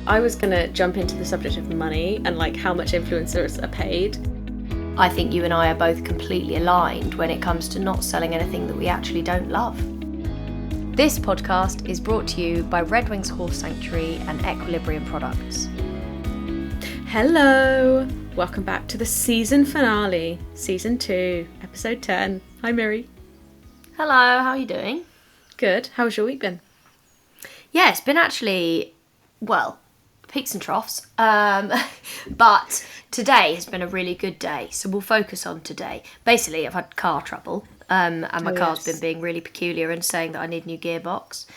I was going to jump into the subject of money and like how much influencers are paid. I think you and I are both completely aligned when it comes to not selling anything that we actually don't love. This podcast is brought to you by Redwings Horse Sanctuary and Equestrian products. Hello! Welcome back to the season finale, season 2, episode 10. Hi Miri. Hello, how are you doing? Good. How's your week been? Yeah, it's been actually, well, peaks and troughs. But today has been a really good day, so we'll focus on today. Basically, I've had car trouble, and my car's been being really peculiar and saying that I need a new gearbox.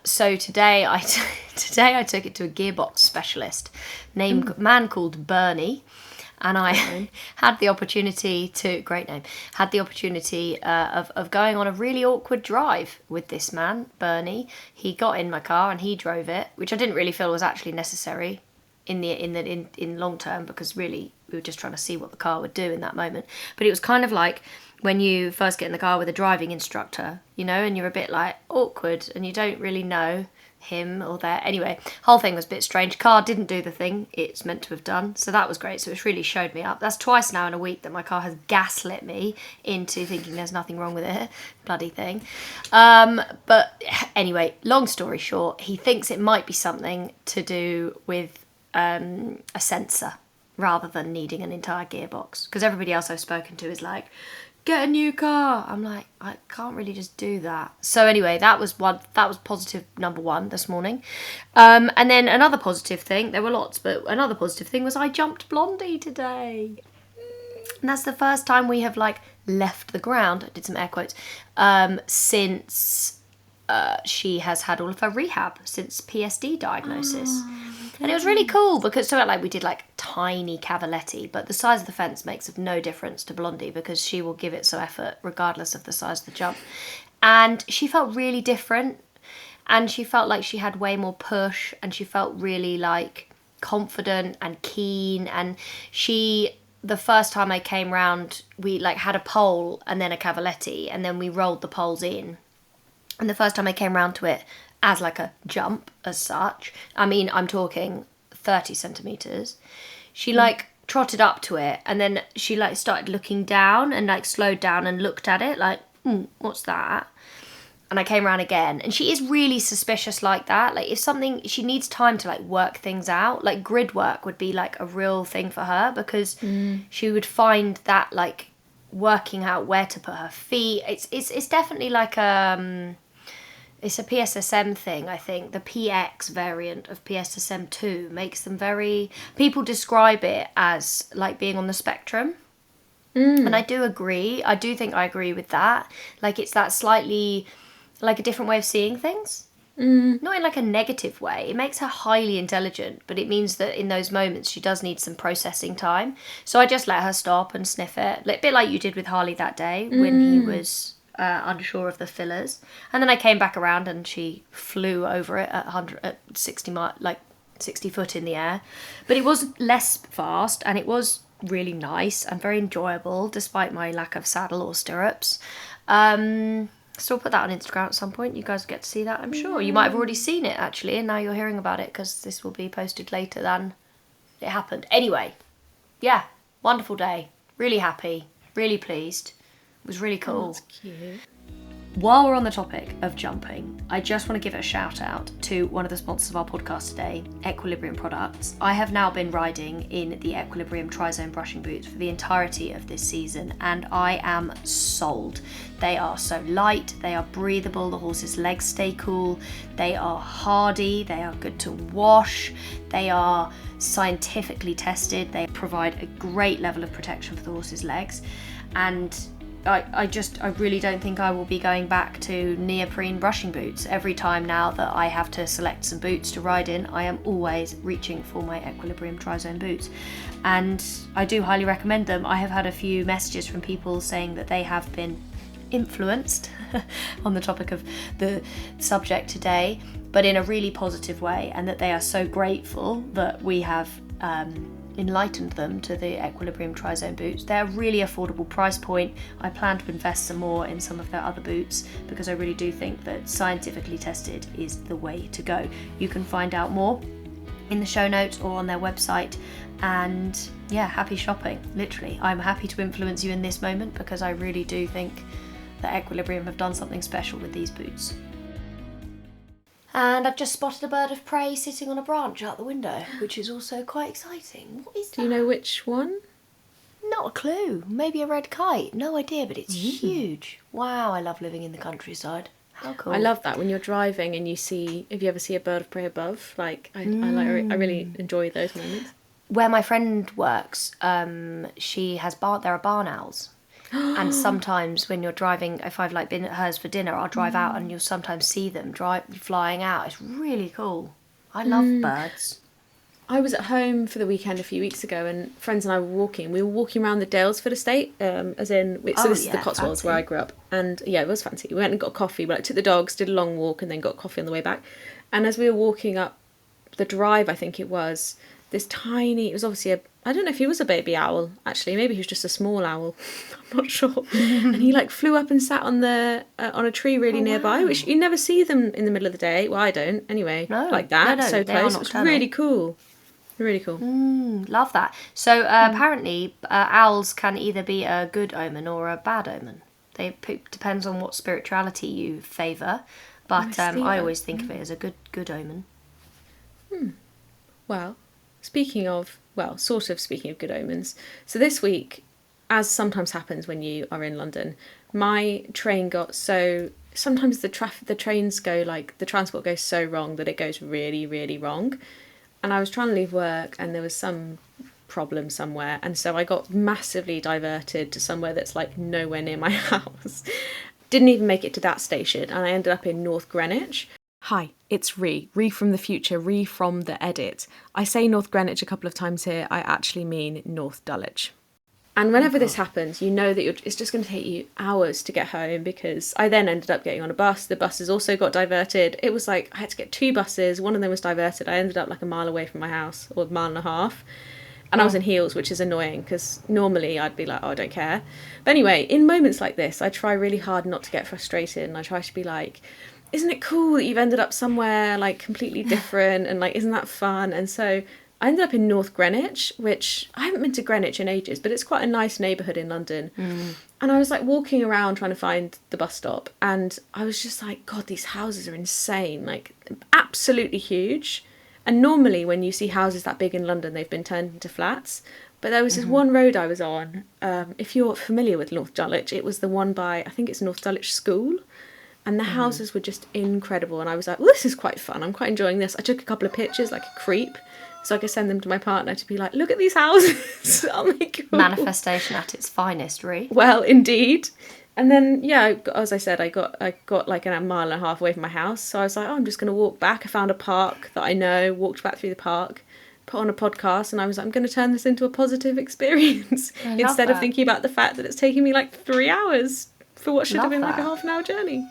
So today I took it to a gearbox specialist, man called Bernie, and I had the opportunity of going on a really awkward drive with this man, Bernie. He got in my car and he drove it, which I didn't really feel was actually necessary in long term, because really we were just trying to see what the car would do in that moment. But it was kind of like when you first get in the car with a driving instructor, you know, and you're a bit like awkward and you don't really know him or that. Anyway, whole thing was a bit strange. Car didn't do the thing it's meant to have done, so that was great. So it's really showed me up. That's twice now in a week that my car has gaslit me into thinking there's nothing wrong with it. Bloody thing. But anyway, long story short, he thinks it might be something to do with a sensor rather than needing an entire gearbox, because everybody else I've spoken to is like, get a new car. I'm like, I can't really just do that. So anyway, that was positive number 1 this morning. And then another positive thing, there were lots, but another positive thing was I jumped Blondie today. And that's the first time we have like left the ground, I did some air quotes, since she has had all of her rehab, since PSD diagnosis. And it was really cool because we did like tiny cavaletti, but the size of the fence makes of no difference to Blondie because she will give it some effort regardless of the size of the jump. And she felt really different, and she felt like she had way more push, and she felt really like confident and keen. And the first time I came round, we like had a pole and then a cavaletti, and then we rolled the poles in. And the first time I came round to it as like a jump as such, I mean, I'm talking 30 centimetres, she like trotted up to it, and then she like started looking down and like slowed down and looked at it like, what's that? And I came around again, and she is really suspicious like that. Like if something, she needs time to like work things out. Like grid work would be like a real thing for her, because she would find that like working out where to put her feet. It's definitely like it's a PSSM thing, I think. The PX variant of PSSM2 makes them very... People describe it as like being on the spectrum. And I do agree. I do think I agree with that. Like it's that slightly... like a different way of seeing things. Not in like a negative way. It makes her highly intelligent, but it means that in those moments she does need some processing time. So I just let her stop and sniff it. A bit like you did with Harley that day when he was... unsure of the fillers, and then I came back around and she flew over it at 60 foot in the air. But it was less fast, and it was really nice and very enjoyable despite my lack of saddle or stirrups. So I'll put that on Instagram at some point. You guys get to see that, I'm sure. You might have already seen it actually, and now you're hearing about it because this will be posted later than it happened. Anyway, yeah, wonderful day, really happy, really pleased. It was really cool. That's cute. While we're on the topic of jumping, I just want to give a shout out to one of the sponsors of our podcast today, Equestrian products. I have now been riding in the Equestrian Tri-Zone brushing boots for the entirety of this season, and I am sold. They are so light, they are breathable, the horse's legs stay cool, they are hardy, they are good to wash, they are scientifically tested, they provide a great level of protection for the horse's legs, and I really don't think I will be going back to neoprene brushing boots. Every time now that I have to select some boots to ride in, I am always reaching for my Equestrian Tri-Zone boots. And I do highly recommend them. I have had a few messages from people saying that they have been influenced on the topic of the subject today, but in a really positive way, and that they are so grateful that we have enlightened them to the Equilibrium Trizone boots. They're a really affordable price point. I plan to invest some more in some of their other boots because I really do think that scientifically tested is the way to go. You can find out more in the show notes or on their website, and yeah, happy shopping. Literally, I'm happy to influence you in this moment because I really do think that Equilibrium have done something special with these boots. And I've just spotted a bird of prey sitting on a branch out the window, which is also quite exciting. What is that? Do you know which one? Not a clue. Maybe a red kite. No idea, but it's huge. Wow, I love living in the countryside. How cool. I love that when you're driving and you see, if you ever see a bird of prey above, like I really enjoy those moments. Where my friend works, she has there are barn owls. And sometimes when you're driving, if I've like been at hers for dinner, I'll drive out and you'll sometimes see them flying out. It's really cool. I love birds. I was at home for the weekend a few weeks ago, and friends and I were walking. We were walking around the Dalesford estate, this is the Cotswolds fancy. where I grew up. And yeah, it was fancy. We went and got coffee. We took the dogs, did a long walk, and then got coffee on the way back. And as we were walking up the drive, I think it was, it was obviously I don't know if he was a baby owl, actually. Maybe he was just a small owl. I'm not sure. And he like flew up and sat on a tree really nearby, which you never see them in the middle of the day. Well, I don't anyway. No, like that, no, so close. It was really cool. Really cool. Love that. So apparently owls can either be a good omen or a bad omen. Depends on what spirituality you favour. But I always think of it as a good omen. Well, speaking of good omens. So this week, as sometimes happens when you are in London, my train sometimes the trains go the transport goes so wrong that it goes really, really wrong. And I was trying to leave work and there was some problem somewhere. And so I got massively diverted to somewhere that's like nowhere near my house. Didn't even make it to that station. And I ended up in North Greenwich. Hi, it's Rhi from the future, Rhi from the edit. I say North Greenwich a couple of times here, I actually mean North Dulwich. And whenever this happens, you know that it's just going to take you hours to get home, because I then ended up getting on a bus. The buses also got diverted. It was like I had to get 2 buses. One of them was diverted. I ended up like a mile away from my house, or a mile and a half. And I was in heels, which is annoying because normally I'd be like, oh, I don't care. But anyway, in moments like this, I try really hard not to get frustrated, and I try to be like, isn't it cool that you've ended up somewhere like completely different, and like, isn't that fun? And so I ended up in North Greenwich, which I haven't been to Greenwich in ages, but it's quite a nice neighbourhood in London. And I was like walking around trying to find the bus stop, and I was just like, God, these houses are insane, like absolutely huge. And normally when you see houses that big in London, they've been turned into flats. But there was this one road I was on, if you're familiar with North Dulwich, it was the one by, I think it's North Dulwich School. And the houses were just incredible. And I was like, well, this is quite fun. I'm quite enjoying this. I took a couple of pictures like a creep, so I could send them to my partner to be like, look at these houses. Oh my God. Manifestation at its finest, Rhi. Well, indeed. And then, yeah, as I said, I got like a mile and a half away from my house. So I was like, oh, I'm just going to walk back. I found a park that I know, walked back through the park, put on a podcast, and I was like, I'm going to turn this into a positive experience instead of thinking about the fact that it's taking me like 3 hours for what should have been like a half-an-hour journey.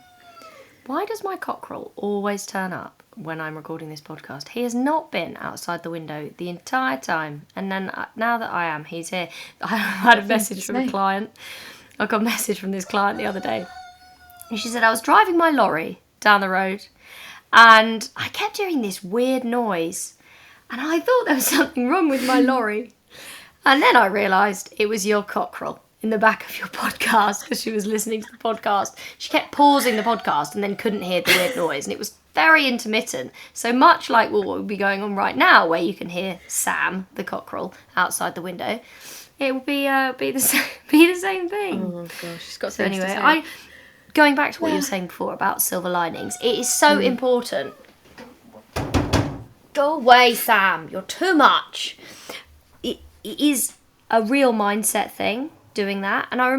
Why does my cockerel always turn up when I'm recording this podcast? He has not been outside the window the entire time. And then now that I am, he's here. I had a message from a client. I got a message from this client the other day. And she said, I was driving my lorry down the road and I kept hearing this weird noise. And I thought there was something wrong with my lorry. And then I realised it was your cockerel in the back of your podcast, because she was listening to the podcast. She kept pausing the podcast and then couldn't hear the weird noise, and it was very intermittent. So much like what would be going on right now, where you can hear Sam, the cockerel, outside the window, it will be the same thing. Oh gosh, she's got so anyway, going back to what you were saying before about silver linings, it is so important. Go away, Sam. You're too much. It is a real mindset thing, doing that. And I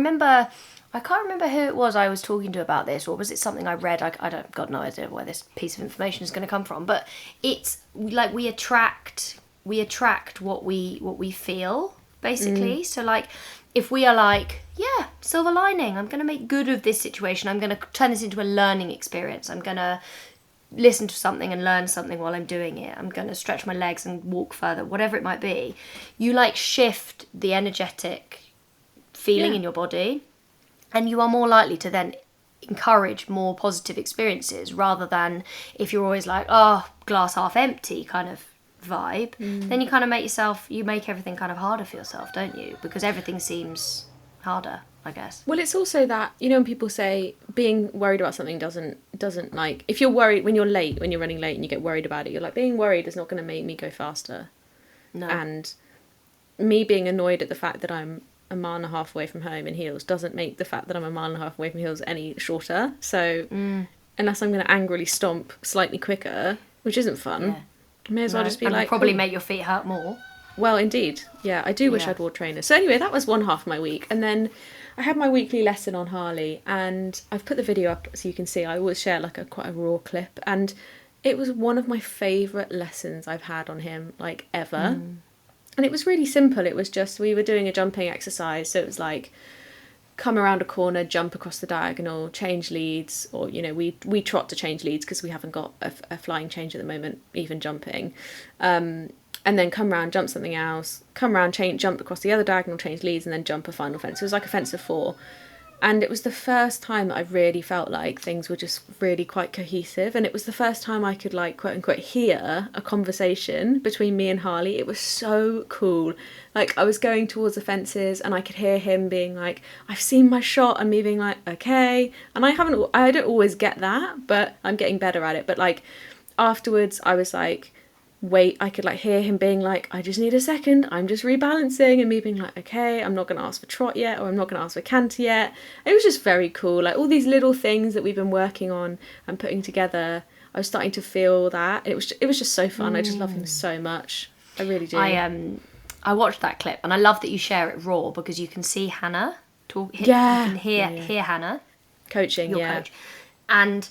can't remember who it was I was talking to about this, or was it something I read? I don't, got no idea where this piece of information is going to come from, but it's like we attract what we feel, basically. So like if we are like, yeah, silver lining, I'm going to make good of this situation, I'm going to turn this into a learning experience, I'm going to listen to something and learn something while I'm doing it. I'm going to stretch my legs and walk further, whatever it might be. You like shift the energetic feeling in your body, and you are more likely to then encourage more positive experiences, rather than if you're always like, oh, glass half empty kind of vibe, then you kind of you make everything kind of harder for yourself, don't you? Because everything seems harder, I guess. Well, it's also that, you know, when people say being worried about something doesn't like, if you're worried when you're running late and you get worried about it, you're like, being worried is not going to make me go faster. No. And me being annoyed at the fact that I'm a mile and a half away from home in heels doesn't make the fact that I'm a mile and a half away from heels any shorter. So unless I'm going to angrily stomp slightly quicker, which isn't fun, I may as well just be like... probably make your feet hurt more. Well, indeed. Yeah, I do wish I'd wore trainers. So anyway, that was one half of my week. And then I had my weekly lesson on Harley, and I've put the video up so you can see. I always share like quite a raw clip, and it was one of my favourite lessons I've had on him, like, ever. And it was really simple. It was just, we were doing a jumping exercise, so it was like, come around a corner, jump across the diagonal, change leads, or, you know, we trot to change leads because we haven't got a flying change at the moment, even jumping. And then come round, jump something else, come round, jump across the other diagonal, change leads, and then jump a final fence. It was like a fence of 4. And it was the first time that I really felt like things were just really quite cohesive. And it was the first time I could, like, quote unquote, hear a conversation between me and Harley. It was so cool. Like, I was going towards the fences and I could hear him being like, I've seen my shot, and me being like, okay. And I don't always get that, but I'm getting better at it. But, like, afterwards I was like, wait, I could, like, hear him being like, I just need a second, I'm just rebalancing, and me being like, okay, I'm not going to ask for trot yet, or I'm not going to ask for canter yet. It was just very cool. Like, all these little things that we've been working on and putting together, I was starting to feel that. It was just so fun. I just love him so much. I really do. I watched that clip, and I love that you share it raw, because you can see Hannah talk. Yeah. You can hear Hannah coaching, your coach. And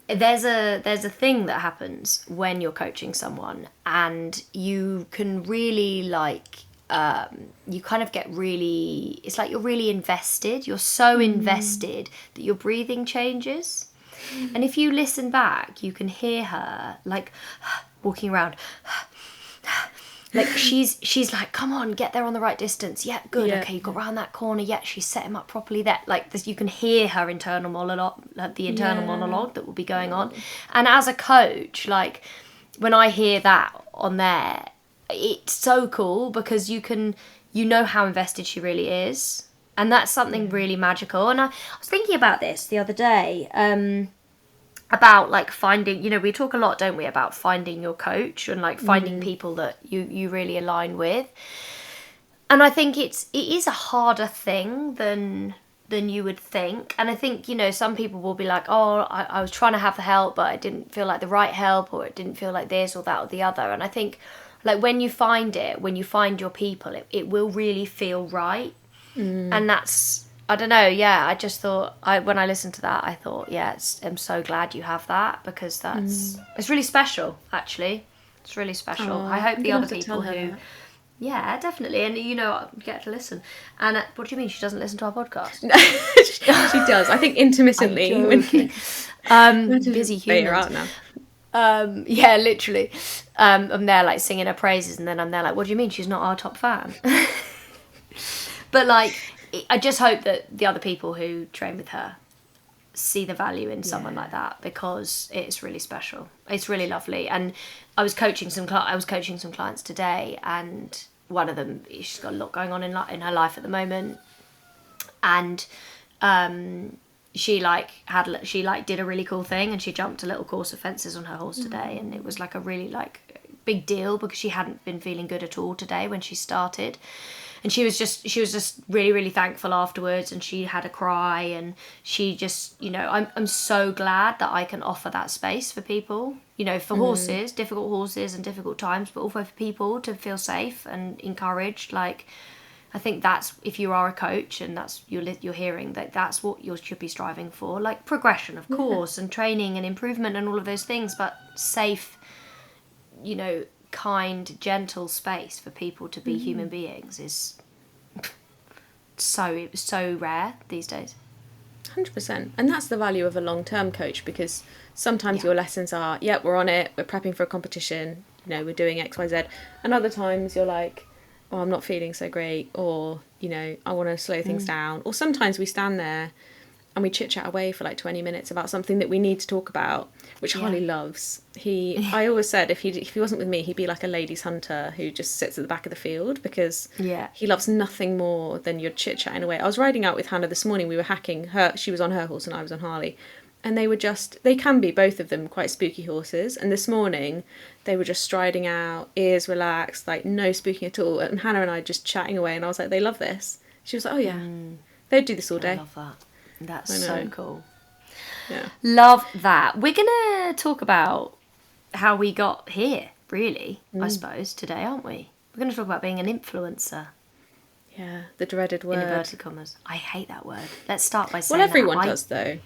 there's a thing that happens when you're coaching someone, and you can really, like, you kind of get really, it's like you're really invested. You're so invested that your breathing changes. And if you listen back, you can hear her, like, walking around. Like, she's like, come on, get there on the right distance. Yeah, good. Yeah. Okay, you got round that corner. Yeah, she's set him up properly there. Like, this, you can hear her internal monologue, like the internal monologue that will be going on. And as a coach, like, when I hear that on there, it's so cool, because you know how invested she really is. And that's something really magical. And I was thinking about this the other day, about, like, finding, you know, we talk a lot, don't we, about finding your coach and, like, finding people that you really align with. And I think it is a harder thing than you would think. And I think, you know, some people will be like, oh, I was trying to have the help, but it didn't feel like the right help, or it didn't feel like this or that or the other. And I think, like, when you find your people, it will really feel right. And that's, I don't know, yeah, I just thought, when I listened to that, I thought, yeah, I'm so glad you have that, because it's really special, actually. It's really special. Aww, I hope the other to people who... that. Yeah, definitely. And, you know, get to listen. And what do you mean she doesn't listen to our podcast? She does. I think intermittently. I'm joking. Busy humans. Her out now. Yeah, literally. I'm there, like, singing her praises, and then I'm there like, what do you mean she's not our top fan? But, like, I just hope that the other people who train with her see the value in someone like that, because it's really special. It's really lovely. And I was coaching some clients today, and one of them, she's got a lot going on in her life at the moment, and she did a really cool thing, and she jumped a little course of fences on her horse today, and it was like a really, like, big deal, because she hadn't been feeling good at all today when she started. And she was just really, really thankful afterwards, and she had a cry, and she just, you know, I'm so glad that I can offer that space for people, you know, for horses, difficult horses and difficult times, but also for people to feel safe and encouraged. Like, I think that's, if you are a coach and that's you're hearing, that's what you should be striving for, like progression, of course, and training and improvement and all of those things, but safe, you know, kind, gentle space for people to be human beings is so rare these days. 100%. And that's the value of a long-term coach, because sometimes your lessons are, yeah, we're on it, we're prepping for a competition, you know, we're doing X, Y, Z. And other times you're like, oh, I'm not feeling so great, or, you know, I want to slow things down. Or sometimes we stand there and we chit chat away for like 20 minutes about something that we need to talk about, which Harley loves. I always said if he wasn't with me, he'd be like a ladies hunter who just sits at the back of the field, because he loves nothing more than your chit chatting away. I was riding out with Hannah this morning. We were hacking her. She was on her horse and I was on Harley. And they can be, both of them, quite spooky horses. And this morning, they were just striding out, ears relaxed, like no spooking at all. And Hannah and I just chatting away. And I was like, they love this. She was like, oh yeah, they'd do this all day. I love that. That's so cool. Yeah. Love that. We're going to talk about how we got here, really, I suppose, today, aren't we? We're going to talk about being an influencer. Yeah, the dreaded word. In inverted commas. I hate that word. Let's start by saying well, everyone does, though.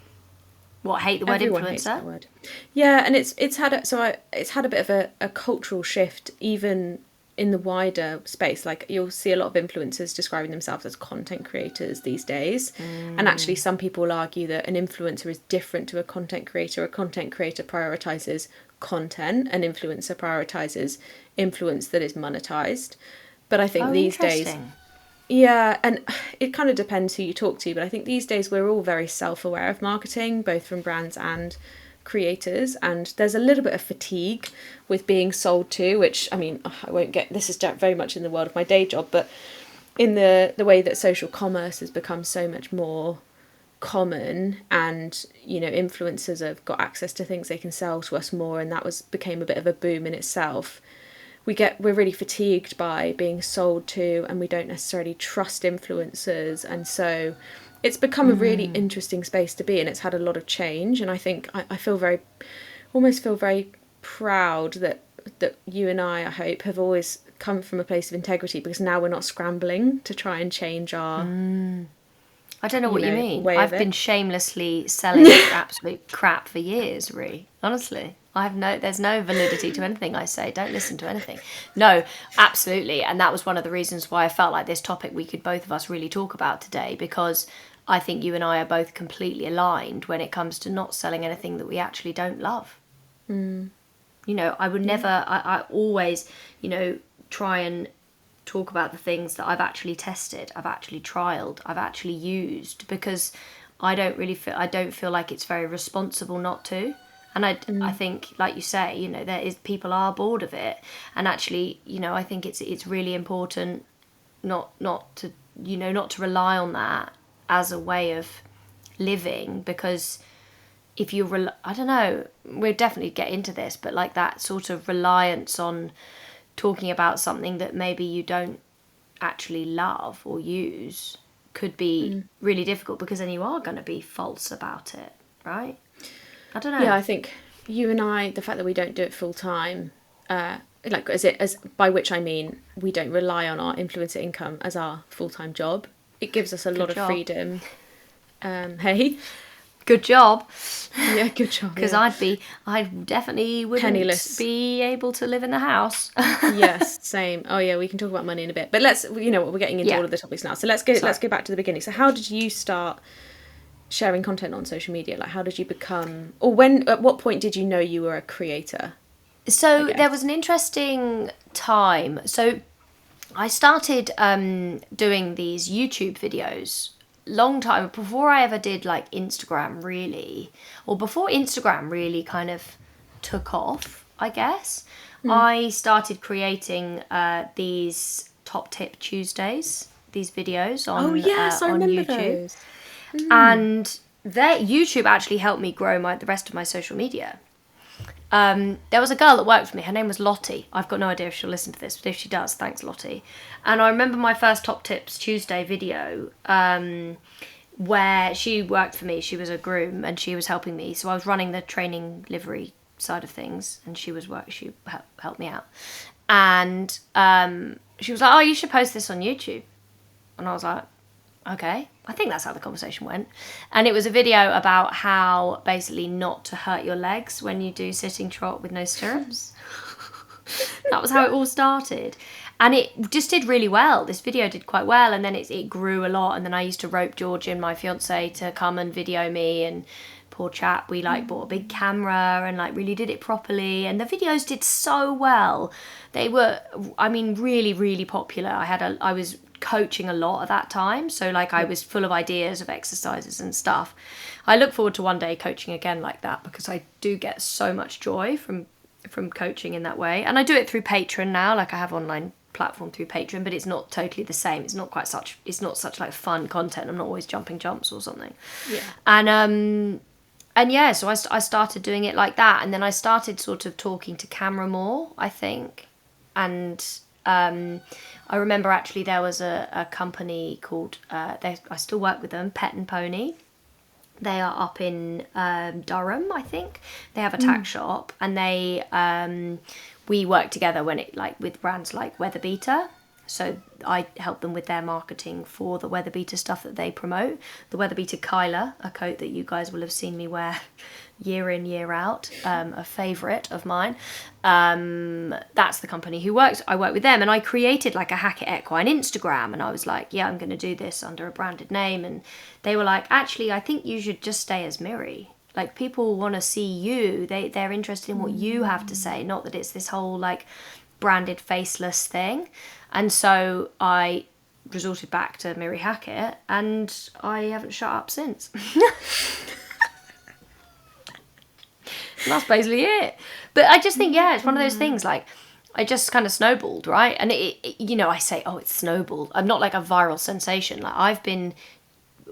What, hate the word Everyone influencer? hates that word. Yeah, and it's had a bit of a cultural shift, even in the wider space. Like, you'll see a lot of influencers describing themselves as content creators these days. And actually, some people will argue that an influencer is different to a content creator. A content creator prioritises content, an influencer prioritises influence that is monetized. But I think these days... Yeah, and it kind of depends who you talk to, but I think these days we're all very self-aware of marketing, both from brands and creators, and there's a little bit of fatigue with being sold to, which, I mean, I won't get, this is very much in the world of my day job, but in the way that social commerce has become so much more common, and, you know, influencers have got access to things they can sell to us more, and that became a bit of a boom in itself. We're really fatigued by being sold to, and we don't necessarily trust influencers, and so it's become a really interesting space to be in. It's had a lot of change, and I think I almost feel very proud that you and I hope, have always come from a place of integrity, because now we're not scrambling to try and change our... I don't know what you mean. I've been shamelessly selling absolute crap for years, Rhi. Honestly. There's no validity to anything I say. Don't listen to anything. No, absolutely. And that was one of the reasons why I felt like this topic we could both of us really talk about today, because I think you and I are both completely aligned when it comes to not selling anything that we actually don't love. You know, I would never, I always, you know, try and talk about the things that I've actually tested, I've actually trialed, I've actually used, because I don't feel like it's very responsible not to. And I think, like you say, you know, people are bored of it, and actually, you know, I think it's really important not to rely on that as a way of living, because if you I don't know, we'll definitely get into this, but like that sort of reliance on talking about something that maybe you don't actually love or use could be really difficult, because then you are going to be false about it, right? I don't know. Yeah, I think you and I, the fact that we don't do it full time, like as by which I mean we don't rely on our influencer income as our full time job. It gives us a lot of freedom. Hey, good job. Yeah, good job. Because I definitely wouldn't penniless, be able to live in the house. Yes, same. Oh yeah, we can talk about money in a bit, but we're getting into all of the topics now. So let's go back to the beginning. So how did you start sharing content on social media? Like, how did you become, or at what point did you know you were a creator? So there was an interesting time. So I started doing these YouTube videos long time before I ever did like Instagram, really, or before Instagram really kind of took off, I guess. I started creating these Top Tip Tuesdays, these videos on I remember YouTube. Those. And YouTube actually helped me grow the rest of my social media. There was a girl that worked for me. Her name was Lottie. I've got no idea if she'll listen to this, but if she does, thanks, Lottie. And I remember my first Top Tips Tuesday video, where she worked for me. She was a groom and she was helping me. So I was running the training livery side of things, and she helped me out. And she was like, "Oh, you should post this on YouTube." And I was like, okay. I think that's how the conversation went. And it was a video about how basically not to hurt your legs when you do sitting trot with no stirrups. That was how it all started. And it just did really well. This video did quite well, and then it grew a lot. And then I used to rope Georgian, my fiance, to come and video me. And poor chap, we like bought a big camera and like really did it properly. And the videos did so well. They were, I mean, really, really popular. I was coaching a lot at that time, so like I was full of ideas of exercises and stuff. I look forward to one day coaching again like that, because I do get so much joy from coaching in that way. And I do it through Patreon now. Like I have online platform through Patreon, but it's not totally the same. It's not such like fun content. I'm not always jumping jumps or something. And yeah, so I started doing it like that, and then I started sort of talking to camera more, I think. And I remember actually there was a company called I still work with them, Pet and Pony. They are up in Durham, I think. They have a tack shop, and we work together with brands like Weather Beater. So I help them with their marketing for the Weather Beater stuff that they promote. The Weather Beater Kyla, a coat that you guys will have seen me wear year in, year out, a favourite of mine. That's the company I work with them, and I created like a Hackett Equine Instagram, and I was like, yeah, I'm going to do this under a branded name. And they were like, actually, I think you should just stay as Miri. Like, people want to see you. They're interested in what you have to say, not that it's this whole like branded faceless thing. And so I resorted back to Miri Hackett, and I haven't shut up since. That's basically it. But I just think, yeah, it's one of those things, like, I just kind of snowballed, right? And I say, oh, it's snowballed. I'm not like a viral sensation. Like, I've been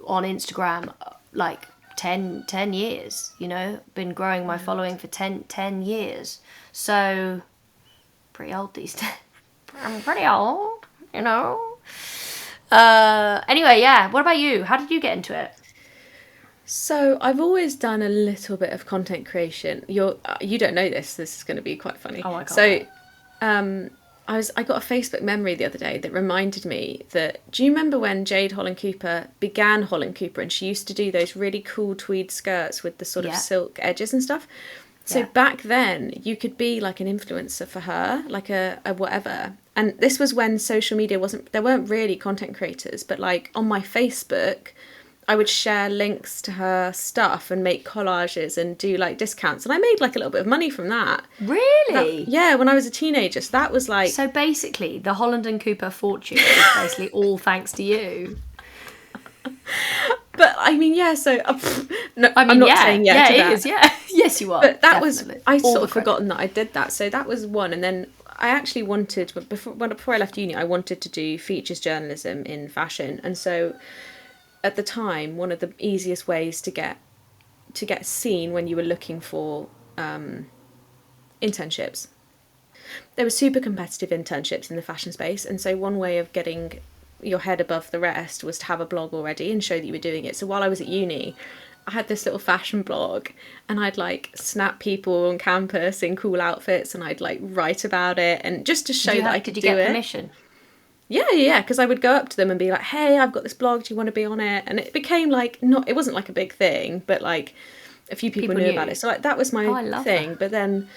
on Instagram like 10 years, been growing my following for 10 years. So, pretty old these days. I'm pretty old, Anyway, yeah. What about you? How did you get into it? So I've always done a little bit of content creation. You don't know this. This is going to be quite funny. Oh, I can't. So, I got a Facebook memory the other day that reminded me that. Do you remember when Jade Holland Cooper began Holland Cooper, and she used to do those really cool tweed skirts with the sort of silk edges and stuff? So back then, you could be like an influencer for her, like a whatever. And this was when social media there weren't really content creators, but like on my Facebook, I would share links to her stuff and make collages and do like discounts. And I made like a little bit of money from that. Really? Yeah, when I was a teenager. So that was like... So basically, the Holland and Cooper fortune is basically all thanks to you. But I mean, yeah, so... no, I'm not saying yeah to that. It is, yeah. Yes, you are. But that definitely. was... I sort of forgotten that I did that. So that was one. And then I actually wanted... Before I left uni, I wanted to do features journalism in fashion. And so... At the time, one of the easiest ways to get seen when you were looking for internships, there were super competitive internships in the fashion space, and so one way of getting your head above the rest was to have a blog already and show that you were doing it. So while I was at uni, I had this little fashion blog, and I'd like snap people on campus in cool outfits, and I'd like write about it, and just to show that I could do it. Did you get permission? Yeah, because I would go up to them and be like, hey, I've got this blog, do you want to be on it? And it became like, it wasn't like a big thing, but like a few people knew about it. So like that was my thing. That. But then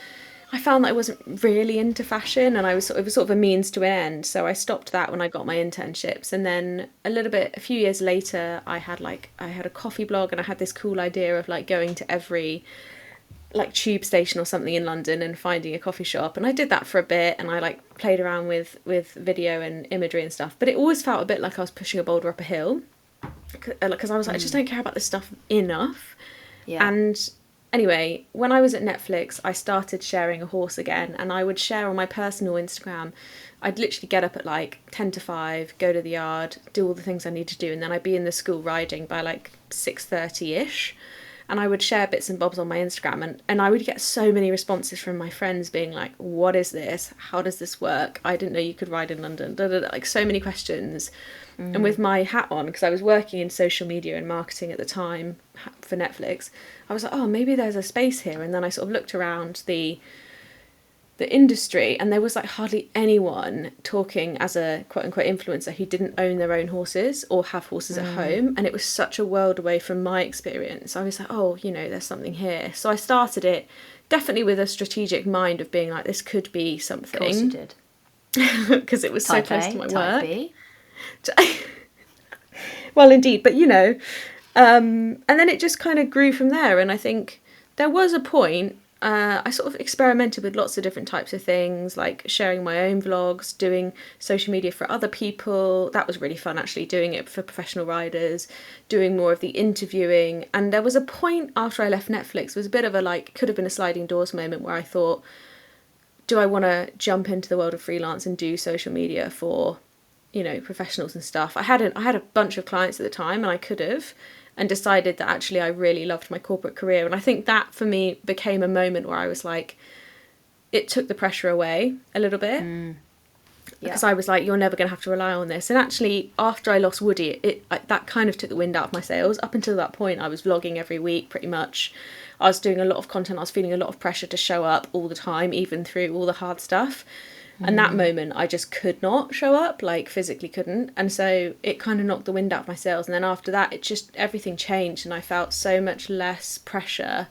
I found that I wasn't really into fashion, and it was sort of a means to an end. So I stopped that when I got my internships. And then a few years later, I had a coffee blog, and I had this cool idea of like going to every like tube station or something in London and finding a coffee shop, and I did that for a bit, and I like played around with video and imagery and stuff, but it always felt a bit like I was pushing a boulder up a hill, because I was like, I just don't care about this stuff enough. And anyway, when I was at Netflix, I started sharing a horse again, and I would share on my personal Instagram. I'd literally get up at like 10 to 5, go to the yard, do all the things I need to do, and then I'd be in the school riding by like 6:30ish. And I would share bits and bobs on my Instagram, and I would get so many responses from my friends being like, what is this? How does this work? I didn't know you could ride in London. Like so many questions. And with my hat on, because I was working in social media and marketing at the time for Netflix, I was like, oh, maybe there's a space here. And then I sort of looked around the industry, and there was like hardly anyone talking as a quote unquote influencer who didn't own their own horses or have horses at home, and it was such a world away from my experience. I was like, oh, there's something here. So I started it, definitely with a strategic mind of being like, this could be something. Of course you did. Because it was so Type close A, to my type work. B. Well, indeed, but and then it just kind of grew from there. And I think there was a point, I sort of experimented with lots of different types of things, like sharing my own vlogs, doing social media for other people. That was really fun, actually, doing it for professional riders, doing more of the interviewing. And there was a point after I left Netflix, it was a bit of a like, could have been a sliding doors moment where I thought, do I want to jump into the world of freelance and do social media for, professionals and stuff? I had a bunch of clients at the time, and I could have, and decided that actually I really loved my corporate career. And I think that for me became a moment where I was like, it took the pressure away a little bit. Because I was like, you're never going to have to rely on this. And actually, after I lost Woody, that kind of took the wind out of my sails. Up until that point, I was vlogging every week, pretty much. I was doing a lot of content. I was feeling a lot of pressure to show up all the time, even through all the hard stuff. And that moment, I just could not show up, like physically couldn't. And so it kind of knocked the wind out of my sails. And then after that, everything changed. And I felt so much less pressure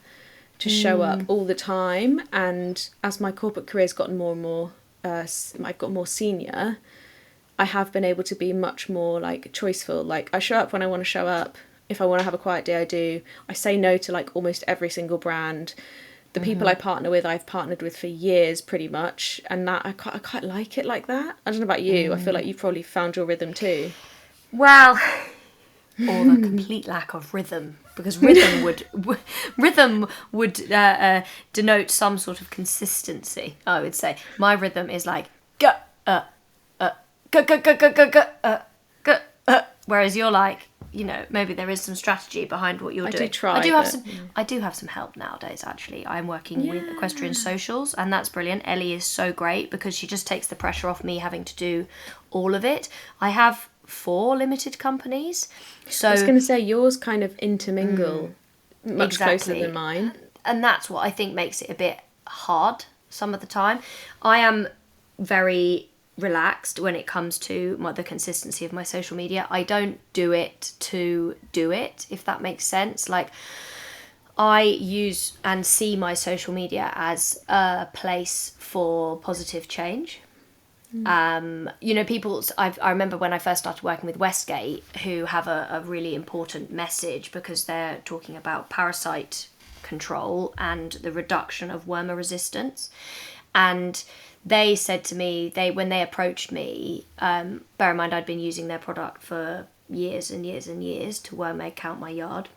to show up all the time. And as my corporate career's gotten more and more, I've got more senior, I have been able to be much more like choiceful. Like, I show up when I want to show up. If I want to have a quiet day, I do. I say no to like almost every single brand. The people I partner with, I've partnered with for years, pretty much, and that I quite like it like that. I don't know about you. I feel like you've probably found your rhythm too. Well, or the complete lack of rhythm, because rhythm would denote some sort of consistency. I would say my rhythm is like go go go go go go go whereas you're like, maybe there is some strategy behind what you're doing. I do have some help nowadays, actually. I'm working with Equestrian Socials, and that's brilliant. Ellie is so great because she just takes the pressure off me having to do all of it. I have 4 limited companies. So I was going to say, yours kind of intermingle much closer than mine. And that's what I think makes it a bit hard some of the time. I am very relaxed when it comes to the consistency of my social media. I don't do it to do it, if that makes sense. Like, I use and see my social media as a place for positive change. People, I remember when I first started working with Westgate, who have a really important message because they're talking about parasite control and the reduction of wormer resistance. And they said to me, when they approached me, bear in mind I'd been using their product for years and years and years to worm egg count my yard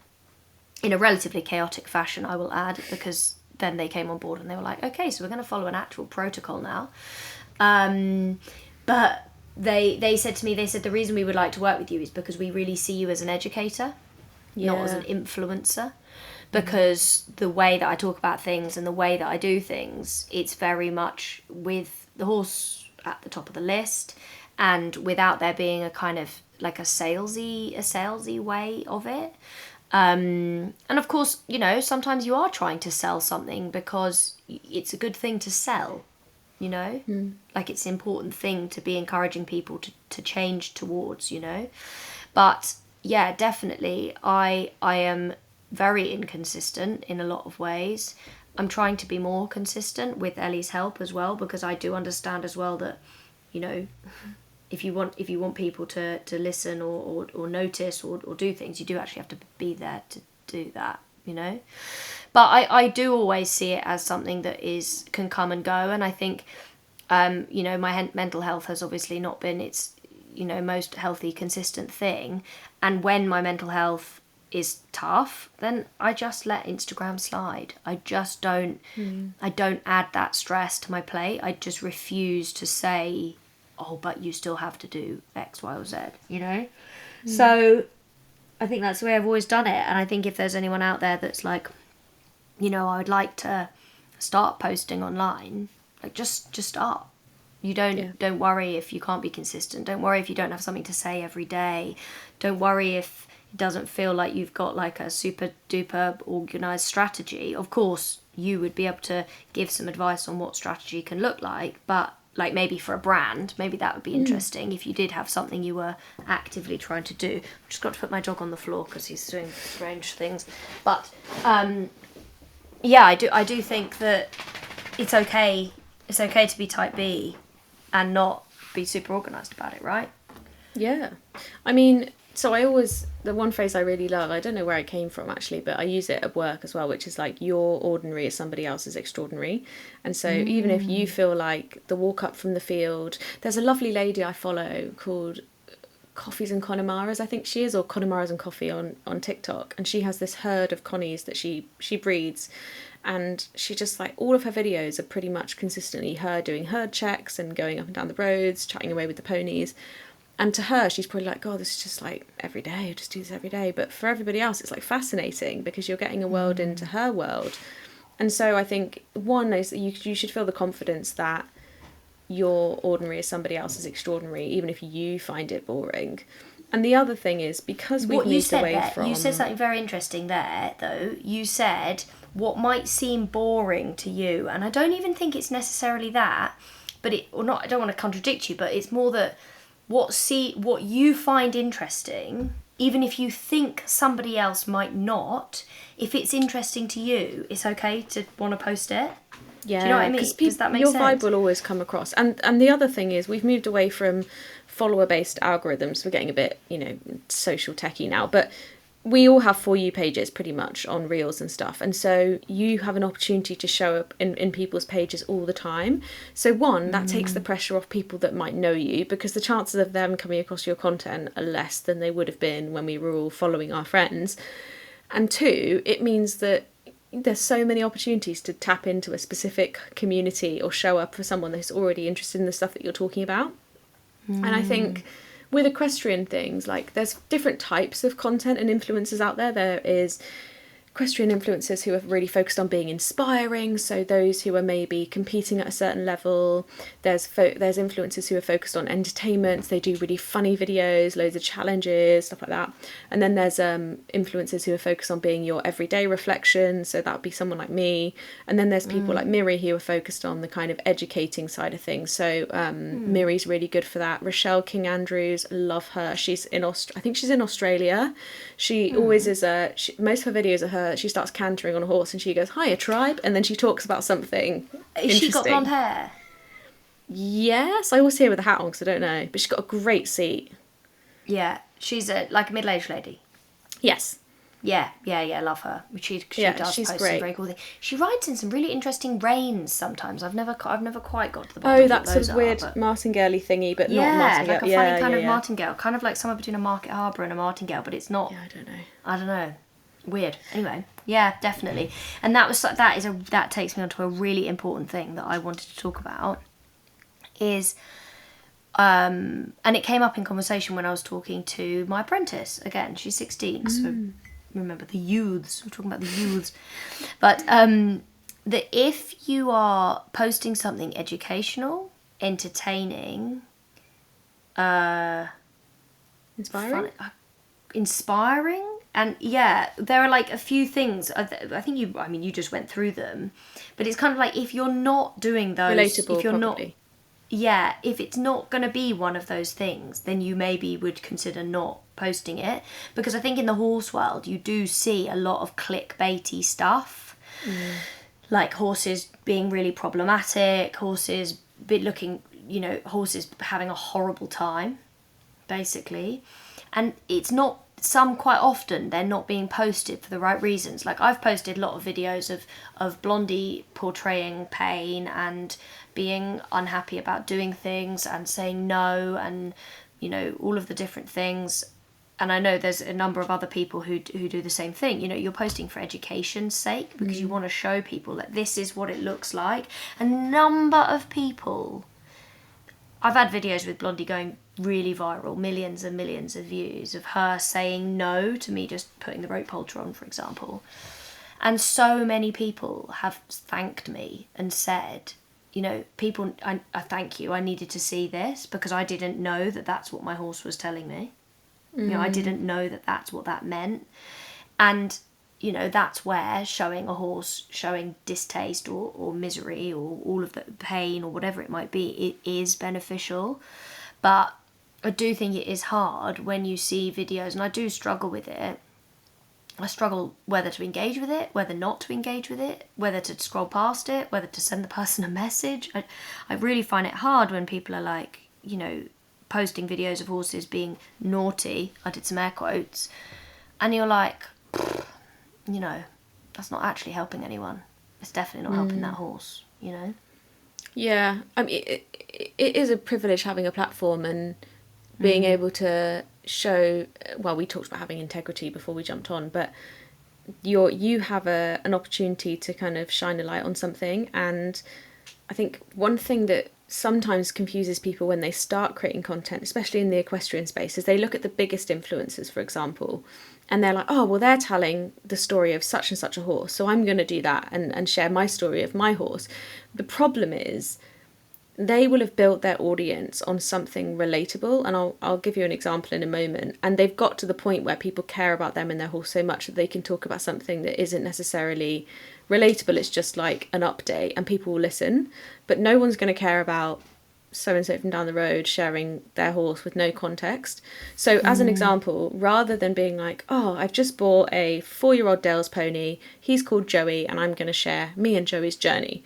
in a relatively chaotic fashion, I will add, because then they came on board and they were like, okay, so we're going to follow an actual protocol now. But they said to me, the reason we would like to work with you is because we really see you as an educator, not as an influencer. Because the way that I talk about things and the way that I do things, it's very much with the horse at the top of the list, and without there being a kind of like a salesy way of it. And of course, sometimes you are trying to sell something because it's a good thing to sell, like it's an important thing to be encouraging people to change towards, But yeah, definitely, I am very inconsistent in a lot of ways. I'm trying to be more consistent with Ellie's help as well, because I do understand as well that, if you want people to listen or notice or do things, you do actually have to be there to do that, But I do always see it as something that can come and go, and I think, my mental health has obviously not been its, most healthy, consistent thing, and when my mental health is tough, then I just let Instagram slide. I just don't I don't add that stress to my plate. I just refuse to say, oh, but you still have to do X, Y, or Z, So I think that's the way I've always done it. And I think if there's anyone out there that's like, I would like to start posting online, like just start. You don't worry if you can't be consistent. Don't worry if you don't have something to say every day. Don't worry if doesn't feel like you've got like a super duper organized strategy. Of course, you would be able to give some advice on what strategy can look like, but like maybe for a brand, maybe that would be interesting if you did have something you were actively trying to do. I've just got to put my dog on the floor because he's doing strange things. But yeah, I do think that it's okay. It's okay to be type B and not be super organised about it, right? Yeah. I mean, so I always, the one phrase I really love, I don't know where it came from actually, but I use it at work as well, which is like, your ordinary is somebody else's extraordinary. And so even if you feel like the walk up from the field, there's a lovely lady I follow called Coffees and Connemara's, I think she is, or Connemara's and Coffee on TikTok, and she has this herd of connies that she breeds, and she just like, all of her videos are pretty much consistently her doing herd checks and going up and down the roads, chatting away with the ponies. And to her, she's probably like, God, this is just like every day. I just do this every day. But for everybody else, it's like fascinating because you're getting a world into her world. And so I think one is that you should feel the confidence that your ordinary is somebody else's extraordinary, even if you find it boring. And the other thing is, because we've moved away from... You said something very interesting there, though. You said what might seem boring to you, and I don't even think it's necessarily that, but I don't want to contradict you, but it's more that what you find interesting, even if you think somebody else might not, if it's interesting to you, it's okay to want to post it. Yeah, do you know what I mean? Does that make your sense? vibe will always come across. And the other thing is, we've moved away from follower-based algorithms. We're getting a bit, social techie now, but we all have For You pages pretty much on Reels and stuff. And so you have an opportunity to show up in people's pages all the time. So one, that takes the pressure off people that might know you, because the chances of them coming across your content are less than they would have been when we were all following our friends. And two, it means that there's so many opportunities to tap into a specific community or show up for someone that's already interested in the stuff that you're talking about. And I think with equestrian things, like, there's different types of content and influencers out there. There is equestrian influencers who are really focused on being inspiring, so those who are maybe competing at a certain level. There's influencers who are focused on entertainment. They do really funny videos, loads of challenges, stuff like that. And then there's influencers who are focused on being your everyday reflection, so that would be someone like me. And then there's people like Miri who are focused on the kind of educating side of things, so Miri's really good for that. Rochelle King Andrews, love her. She's in I think she's in Australia. She always is most of her videos are her. She starts cantering on a horse and she goes, "Hiya, tribe," and then she talks about something interesting. She got blonde hair? Yes, I always see her with a hat on because I don't know, but she's got a great seat. Yeah, she's like a middle-aged lady. Yes. Yeah, love her. She does she's post great. some very cool things. She rides in some really interesting reins sometimes. I've never quite got to the bottom Oh, of that what sort those of are, weird but... martingale-y thingy, but not Yeah, martingale. like a funny kind of martingale, kind of like somewhere between a market harbour and a martingale, but it's not. Yeah, I don't know. I don't know. Weird. Anyway, yeah, definitely. And that takes me on to a really important thing that I wanted to talk about. Is and it came up in conversation when I was talking to my apprentice. Again, she's 16, so remember the youths. We're talking about the youths. But that if you are posting something educational, entertaining, inspiring, and yeah, there are like a few things. I think you just went through them, but it's kind of like, if you're not doing those, Relatable, if you're probably. not, yeah, if it's not going to be one of those things, then you maybe would consider not posting it, because I think in the horse world you do see a lot of clickbaity stuff, like horses being really problematic, horses horses having a horrible time, basically, and it's not. Quite often they're not being posted for the right reasons. Like, I've posted a lot of videos of Blondie portraying pain and being unhappy about doing things and saying no, and all of the different things. And I know there's a number of other people who do the same thing. You're posting for education's sake, because you want to show people that this is what it looks like. A number of people, I've had videos with Blondie going really viral, millions and millions of views, of her saying no to me just putting the rope halter on, for example. And so many people have thanked me and said, people, I thank you, I needed to see this, because I didn't know that that's what my horse was telling me. I didn't know that that's what that meant. And that's where showing a horse showing distaste or misery or all of the pain or whatever it might be, it is beneficial. But I do think it is hard when you see videos, and I do struggle with it, I struggle whether to engage with it, whether not to engage with it, whether to scroll past it, whether to send the person a message. I really find it hard when people are like, posting videos of horses being naughty. I did some air quotes. And you're like, that's not actually helping anyone. It's definitely not helping that horse, Yeah, I mean, it is a privilege having a platform and being able to show. Well, we talked about having integrity before we jumped on, but you have an opportunity to kind of shine a light on something. And I think one thing that sometimes confuses people when they start creating content, especially in the equestrian space, is they look at the biggest influencers, for example, and they're like, oh, well, they're telling the story of such and such a horse, so I'm going to do that and share my story of my horse. The problem is they will have built their audience on something relatable, and I'll give you an example in a moment, and they've got to the point where people care about them and their horse so much that they can talk about something that isn't necessarily relatable. It's just like an update and people will listen, but no one's going to care about so and so from down the road sharing their horse with no context. So as an example, rather than being like, oh, I've just bought a 4-year-old Dales pony, he's called Joey, and I'm going to share me and Joey's journey,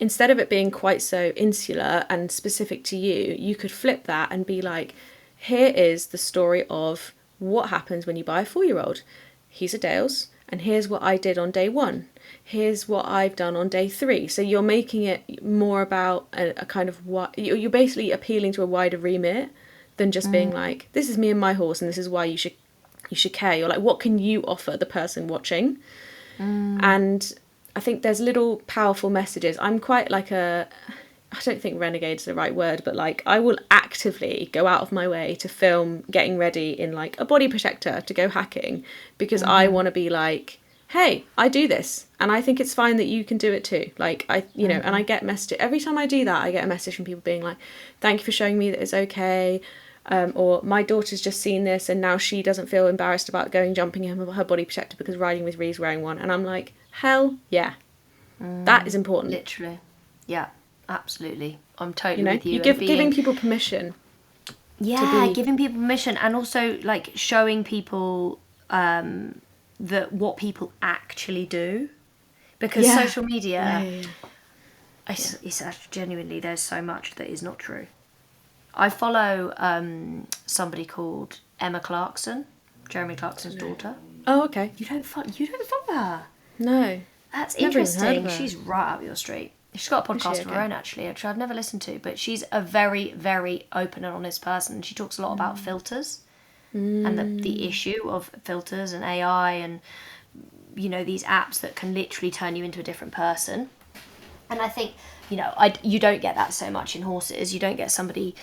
instead of it being quite so insular and specific to you, you could flip that and be like, here is the story of what happens when you buy a 4-year-old. He's a Dales, and here's what I did on day 1. Here's what I've done on day 3. So you're making it more about a kind of what you're basically appealing to a wider remit than just being like, this is me and my horse and this is why you should care. You're like, what can you offer the person watching? And I think there's little powerful messages. I'm quite like I don't think renegade's the right word, but like I will actively go out of my way to film getting ready in like a body protector to go hacking, because I want to be like, hey, I do this and I think it's fine that you can do it too. Like and I get message every time I do that. I get a message from people being like, thank you for showing me that it's okay. Or my daughter's just seen this and now she doesn't feel embarrassed about going jumping in her body protector because riding with Rhi's wearing one. And I'm like, hell yeah, that is important. Literally. Yeah, absolutely. I'm totally with you. You're giving people permission. Yeah, giving people permission, and also like showing people that what people actually do, because social media, it's genuinely, there's so much that is not true. I follow somebody called Emma Clarkson, Jeremy Clarkson's daughter. Oh, okay. You don't follow her? No. That's Never even heard interesting. of her. She's right up your street. She's got a podcast of her own, actually, which I've never listened to, but she's a very, very open and honest person. She talks a lot about filters and the issue of filters and AI and, these apps that can literally turn you into a different person. And I think, you don't get that so much in horses. You don't get somebody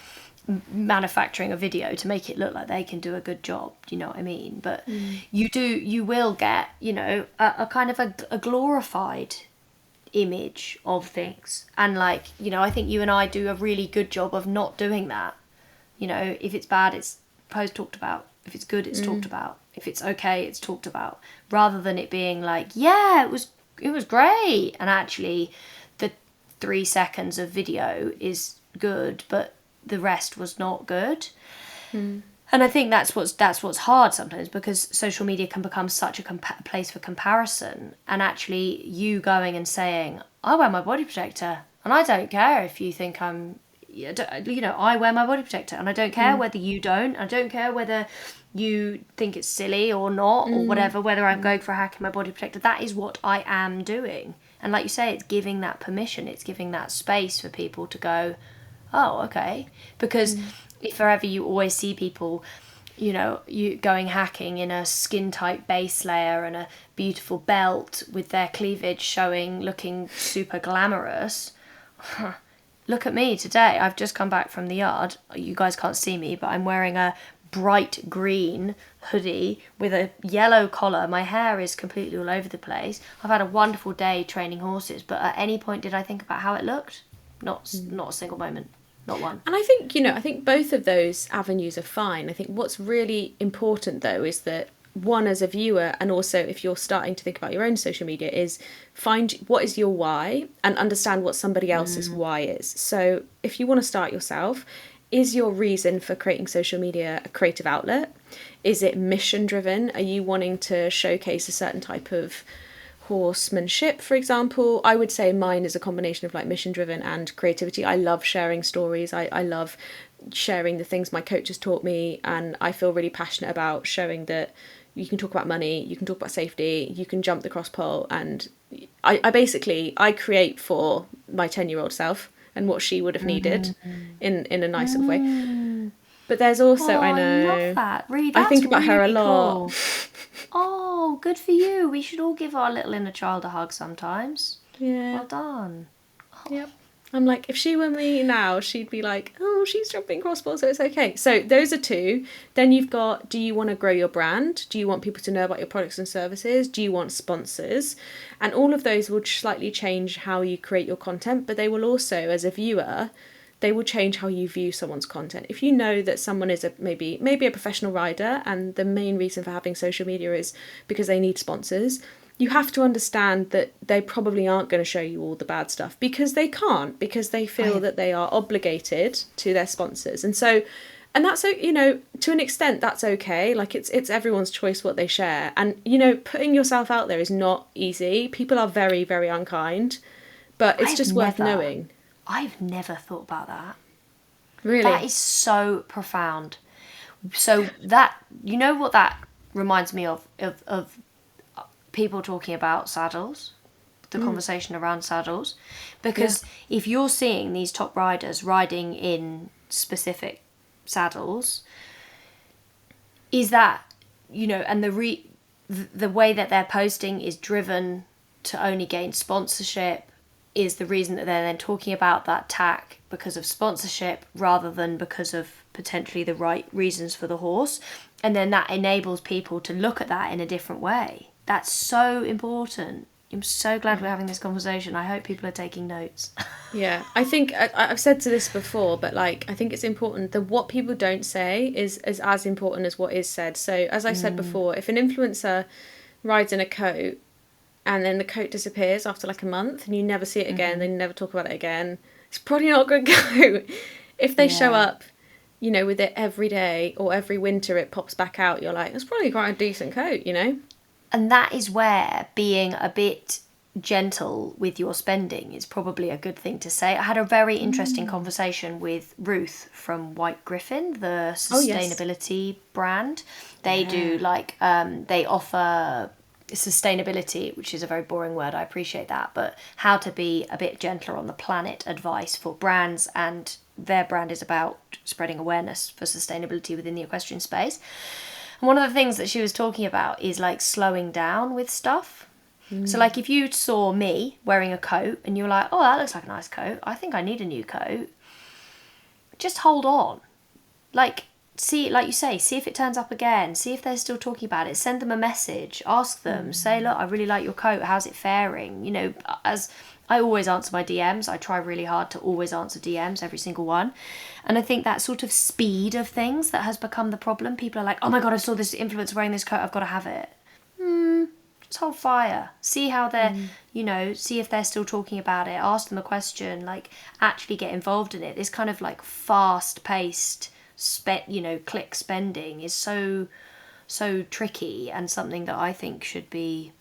manufacturing a video to make it look like they can do a good job. Do you know what I mean? But you will get, a kind of a glorified image of things. And like, I think you and I do a really good job of not doing that. If it's bad, it's talked about. If it's good, it's talked about. If it's okay, it's talked about. Rather than it being like, yeah, it was great. And actually the 3 seconds of video is good, but the rest was not good. And I think that's what's hard sometimes, because social media can become such a place for comparison. And actually you going and saying, I wear my body protector and I don't care if you think I wear my body protector and I don't care whether you don't. I don't care whether you think it's silly or not or whatever, whether I'm going for a hack in my body protector. That is what I am doing. And like you say, it's giving that permission. It's giving that space for people to go, oh, okay. Because if forever you always see people, you going hacking in a skin tight base layer and a beautiful belt with their cleavage looking super glamorous. Look at me today. I've just come back from the yard. You guys can't see me, but I'm wearing a bright green hoodie with a yellow collar. My hair is completely all over the place. I've had a wonderful day training horses, but at any point did I think about how it looked? Not a single moment. Not one. And I think, I think both of those avenues are fine. I think what's really important, though, is that one, as a viewer, and also if you're starting to think about your own social media, is find what is your why and understand what somebody else's why is. So if you want to start yourself, is your reason for creating social media a creative outlet? Is it mission driven? Are you wanting to showcase a certain type of horsemanship, for example? I would say mine is a combination of like mission driven and creativity. I love sharing stories. I love sharing the things my coach has taught me, and I feel really passionate about showing that you can talk about money, you can talk about safety, you can jump the cross pole, and I basically I create for my 10-year-old self and what she would have needed in a nice sort of way. But there's also, Oh, I I love know, that. Really, I that's think about her a really lot. cool. Oh, good for you. We should all give our little inner child a hug sometimes. Yeah. Well done. Yep. I'm like, if she were me now, she'd be like, oh, she's jumping crossbar, so it's okay. So those are two. Then you've got, do you want to grow your brand? Do you want people to know about your products and services? Do you want sponsors? And all of those will slightly change how you create your content, but they will also, as a viewer, they will change how you view someone's content. If you know that someone is a maybe a professional rider, and the main reason for having social media is because they need sponsors, you have to understand that they probably aren't going to show you all the bad stuff because they can't, because they feel that they are obligated to their sponsors. And so, and that's, you know, to an extent that's okay. Like it's everyone's choice what they share. And, you know, putting yourself out there is not easy. People are very, very unkind, but it's just worth knowing. I've never thought about that. Really? That is so profound. So that, you know what that reminds me of people talking about saddles, the conversation around saddles. Because if you're seeing these top riders riding in specific saddles, is that, you know, and the way that they're posting is driven to only gain sponsorship, is the reason that they're then talking about that tack because of sponsorship rather than because of potentially the right reasons for the horse. And then that enables people to look at that in a different way. That's so important. I'm so glad we're having this conversation. I hope people are taking notes. Yeah, I think I've said to this before, but like I think it's important that what people don't say is as important as what is said. So as I said before, if an influencer rides in a coat and then the coat disappears after like a month and you never see it again, they never talk about it again, it's probably not a good coat. If they show up, you know, with it every day or every winter it pops back out, you're like, it's probably quite a decent coat, you know? And that is where being a bit gentle with your spending is probably a good thing to say. I had a very interesting conversation with Ruth from White Griffin, the sustainability brand. They do like, they offer sustainability, which is a very boring word, I appreciate that, but how to be a bit gentler on the planet advice for brands, and their brand is about spreading awareness for sustainability within the equestrian space. And one of the things that she was talking about is like slowing down with stuff. So like if you saw me wearing a coat and you were like, oh, that looks like a nice coat, I think I need a new coat, just hold on. Like, see, like you say, see if it turns up again, see if they're still talking about it, send them a message, ask them, say, look, I really like your coat, how's it faring? You know, as I always answer my DMs, I try really hard to always answer DMs, every single one. And I think that sort of speed of things that has become the problem. People are like, oh my God, I saw this influencer wearing this coat, I've got to have it. Just hold fire. See how they're, you know, see if they're still talking about it, ask them a question, like actually get involved in it. This kind of like fast-paced, click spending is so tricky, and something that I think should be,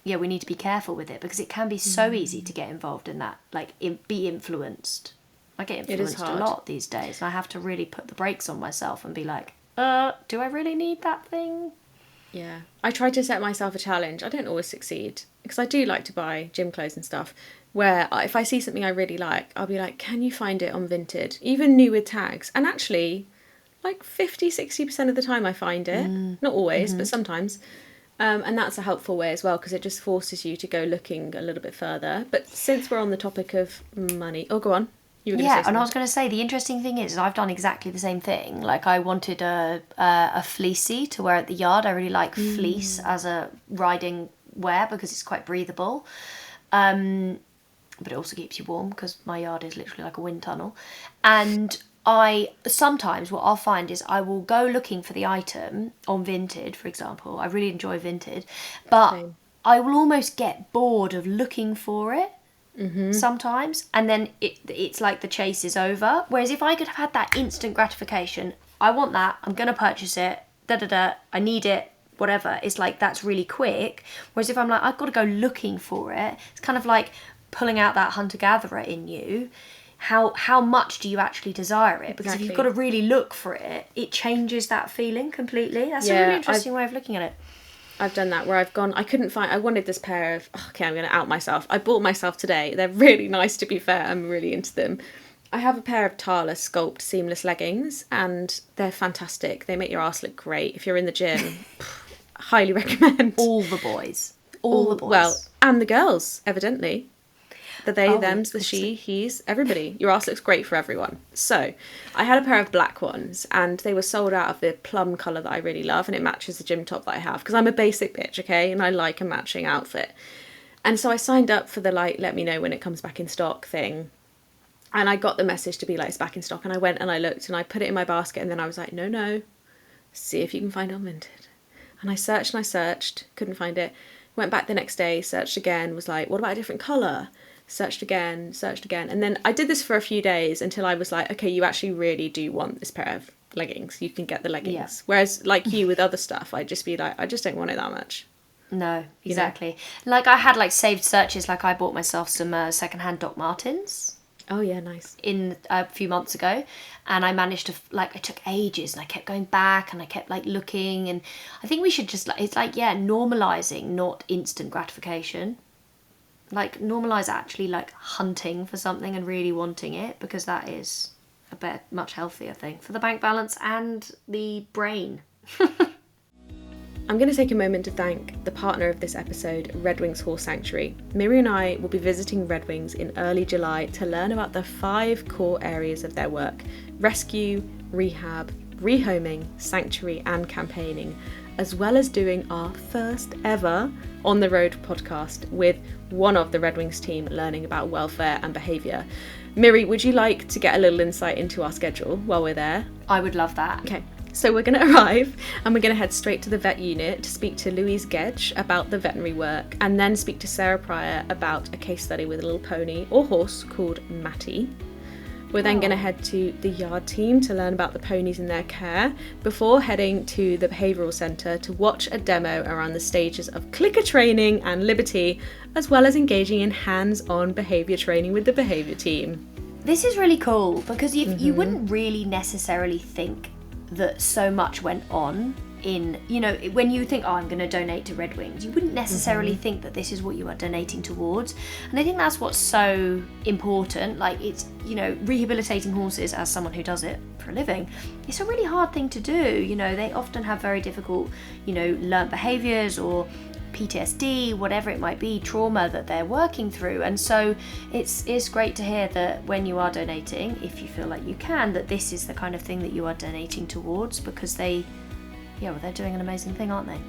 we need to be careful with it, because it can be so easy to get involved in that, like be influenced. I get influenced a lot these days, and I have to really put the brakes on myself and be like, do I really need that thing? Yeah, I try to set myself a challenge. I don't always succeed because I do like to buy gym clothes and stuff, where if I see something I really like, I'll be like, can you find it on Vinted? Even new with tags. And actually, like 50-60% of the time I find it. Not always, but sometimes. And that's a helpful way as well, because it just forces you to go looking a little bit further. But since we're on the topic of money... Oh, go on. Yeah, and I was going to say, the interesting thing is I've done exactly the same thing. Like, I wanted a fleecy to wear at the yard. I really like fleece as a riding wear because it's quite breathable. But it also keeps you warm because my yard is literally like a wind tunnel. And sometimes what I'll find is I will go looking for the item on Vinted, for example. I really enjoy Vinted. But I will almost get bored of looking for it. sometimes, and then it's like the chase is over. Whereas if I could have had that instant gratification, I want that, I'm going to purchase it, I need it, whatever, it's like that's really quick. Whereas if I'm like, I've got to go looking for it, it's kind of like pulling out that hunter-gatherer in you. How much do you actually desire it? Because if you've got to really look for it, it changes that feeling completely. That's a really interesting way of looking at it. I've done that where I've gone, I wanted this pair of, okay, I'm going to out myself. I bought myself today. They're really nice, to be fair. I'm really into them. I have a pair of Tala Sculpt seamless leggings, and they're fantastic. They make your arse look great. If you're in the gym, highly recommend. All the boys. All the boys. Well, and the girls, evidently. The they, thems, the she, he's, everybody. Your arse looks great for everyone. So, I had a pair of black ones, and they were sold out of the plum colour that I really love, and it matches the gym top that I have, because I'm a basic bitch, okay, and I like a matching outfit. And so I signed up for the, like, let me know when it comes back in stock thing, and I got the message to be like, it's back in stock, and I went and I looked, and I put it in my basket, and then I was like, no, see if you can find it on Vinted. And I searched, couldn't find it, went back the next day, searched again, was like, what about a different colour? Searched again, and then I did this for a few days until I was like, okay, you actually really do want this pair of leggings. You can get the leggings. Yeah. Whereas, like you with other stuff, I'd just be like, I just don't want it that much. No, exactly. You know? Like I had like saved searches, like I bought myself some secondhand Doc Martens. Oh yeah, nice. In a few months ago, and I managed to it took ages, and I kept going back, and I kept like looking, and I think we should just it's like normalizing, not instant gratification. Like, normalise actually, like, hunting for something and really wanting it, because that is a much healthier thing for the bank balance and the brain. I'm going to take a moment to thank the partner of this episode, Redwings Horse Sanctuary. Miri and I will be visiting Redwings in early July to learn about the 5 core areas of their work: rescue, rehab, rehoming, sanctuary and campaigning, as well as doing our first ever on the road podcast with one of the Redwings team learning about welfare and behaviour. Miri, would you like to get a little insight into our schedule while we're there? I would love that. Okay, so we're going to arrive and we're going to head straight to the vet unit to speak to Louise Gedge about the veterinary work, and then speak to Sarah Pryor about a case study with a little pony or horse called Matty. We're then going to head to the yard team to learn about the ponies in their care, before heading to the behavioural centre to watch a demo around the stages of clicker training and liberty, as well as engaging in hands-on behaviour training with the behaviour team. This is really cool, because you wouldn't really necessarily think that so much went on in, when you think, I'm going to donate to Redwings, you wouldn't necessarily think that this is what you are donating towards. And I think that's what's so important. Like, it's, rehabilitating horses, as someone who does it for a living, it's a really hard thing to do. They often have very difficult, learnt behaviours or PTSD, whatever it might be, trauma that they're working through. And so it's great to hear that when you are donating, if you feel like you can, that this is the kind of thing that you are donating towards, because they're doing an amazing thing, aren't they?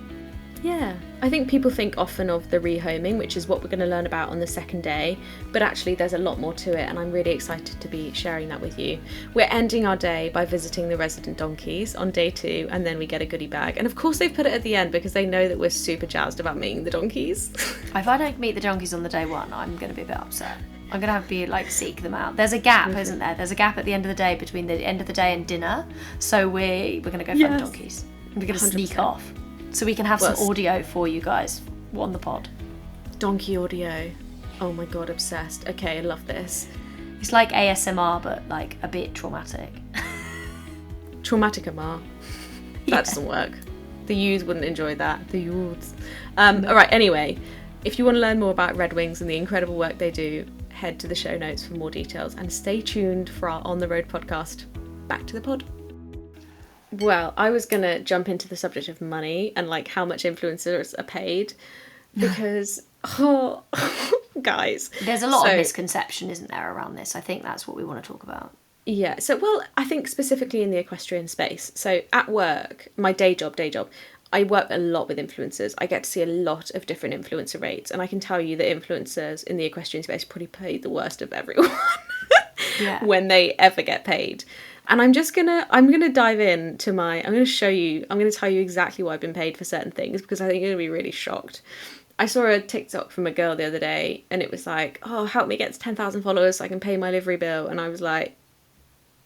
Yeah, I think people think often of the rehoming, which is what we're going to learn about on the second day, but actually there's a lot more to it, and I'm really excited to be sharing that with you. We're ending our day by visiting the resident donkeys on day 2, and then we get a goodie bag. And of course they've put it at the end because they know that we're super jazzed about meeting the donkeys. If I don't meet the donkeys on the day 1, I'm going to be a bit upset. I'm going to have to be seek them out. There's a gap, isn't there? There's a gap at the end of the day between the end of the day and dinner, so we're going to go find the donkeys. We're going to sneak off, so we can have some audio for you guys on the pod. Donkey audio. Oh my god, obsessed. Okay, I love this. It's like ASMR, but like a bit traumatic. Traumatic AMR. That doesn't work. The youths wouldn't enjoy that. The youths. Alright, anyway, if you want to learn more about Redwings and the incredible work they do, head to the show notes for more details, and stay tuned for our On the Road podcast. Back to the pod. Well, I was going to jump into the subject of money and like how much influencers are paid, because, guys. There's a lot of misconception, isn't there, around this? I think that's what we want to talk about. Yeah, I think specifically in the equestrian space. So at work, my day job, I work a lot with influencers. I get to see a lot of different influencer rates, and I can tell you that influencers in the equestrian space probably pay the worst of everyone when they ever get paid. And I'm gonna dive into I'm gonna tell you exactly what I've been paid for certain things, because I think you're gonna be really shocked. I saw a TikTok from a girl the other day, and it was like, oh, help me get to 10,000 followers so I can pay my livery bill. And I was like,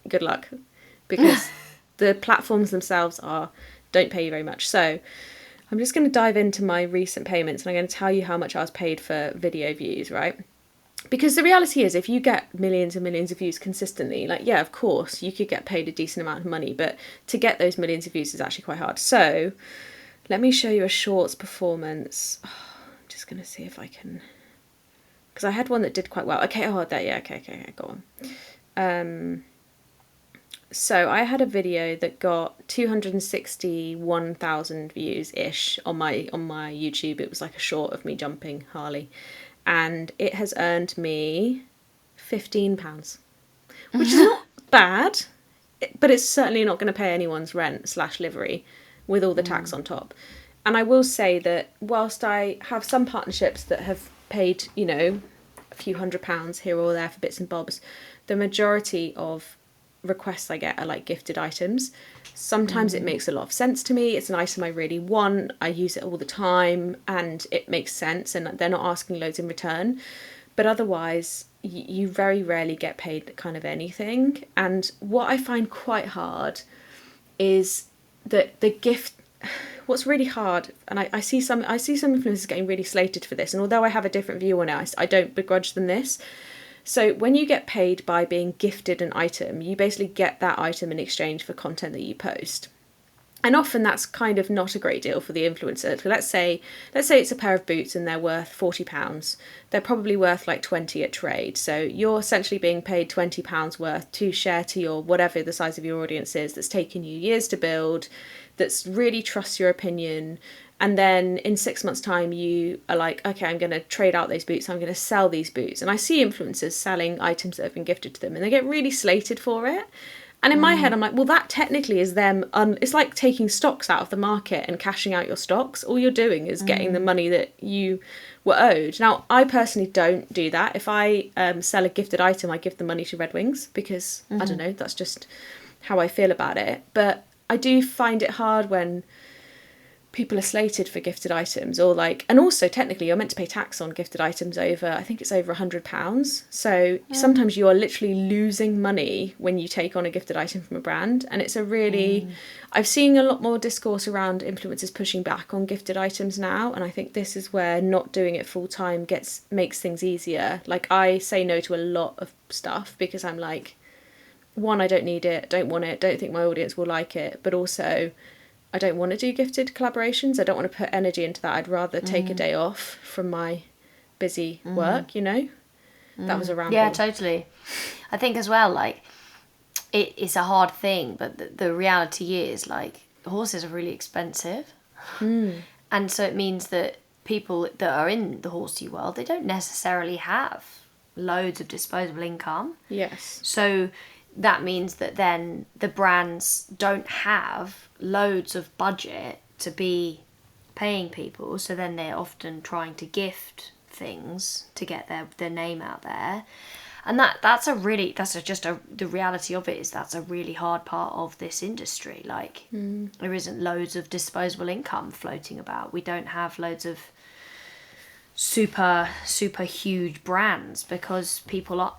good luck. Because the platforms themselves don't pay you very much. So I'm just going to dive into my recent payments, and I'm going to tell you how much I was paid for video views, right? Because the reality is, if you get millions and millions of views consistently, like, yeah, of course, you could get paid a decent amount of money, but to get those millions of views is actually quite hard. So let me show you a shorts performance. Oh, I'm just going to see if I can... Because I had one that did quite well. Okay, okay, go on. So I had a video that got 261,000 views-ish on my YouTube. It was like a short of me jumping Harley. And it has earned me £15, which is not bad, but it's certainly not going to pay anyone's rent / livery with all the tax on top. And I will say that whilst I have some partnerships that have paid, you know, a few £100s here or there for bits and bobs, the majority of requests I get are like gifted items. Sometimes it makes a lot of sense to me. It's an item I really want. I use it all the time and it makes sense, and they're not asking loads in return. But otherwise, you very rarely get paid kind of anything. And what I find quite hard is that the gift... What's really hard, and I see some influencers getting really slated for this, and although I have a different view on it, I don't begrudge them this. So when you get paid by being gifted an item, you basically get that item in exchange for content that you post. And often that's kind of not a great deal for the influencer. So let's say it's a pair of boots and they're worth £40. They're probably worth like 20 at trade. So you're essentially being paid £20 worth to share to your, whatever the size of your audience is, that's taken you years to build, that's really trusts your opinion. And then in 6 months' time, you are like, okay, I'm going to trade out those boots. I'm going to sell these boots. And I see influencers selling items that have been gifted to them, and they get really slated for it. And in my head, I'm like, well, that technically is them. It's like taking stocks out of the market and cashing out your stocks. All you're doing is getting the money that you were owed. Now, I personally don't do that. If I sell a gifted item, I give the money to Redwings because, I don't know, that's just how I feel about it. But I do find it hard when people are slated for gifted items, or like, and also technically you're meant to pay tax on gifted items over, I think it's over £100. So sometimes you are literally losing money when you take on a gifted item from a brand. And it's a really, I've seen a lot more discourse around influencers pushing back on gifted items now. And I think this is where not doing it full time makes things easier. Like, I say no to a lot of stuff because I'm like, one, I don't need it, don't want it, don't think my audience will like it, but also I don't want to do gifted collaborations. I don't want to put energy into that. I'd rather take a day off from my busy work, you know? That was a ramble. Yeah, totally. I think as well, like, it's a hard thing, but the reality is, like, horses are really expensive. And so it means that people that are in the horsey world, they don't necessarily have loads of disposable income. Yes. So that means that then the brands don't have loads of budget to be paying people, so then they're often trying to gift things to get their name out there. And the reality of it is that's a really hard part of this industry. Like, there isn't loads of disposable income floating about. We don't have loads of super huge brands because people are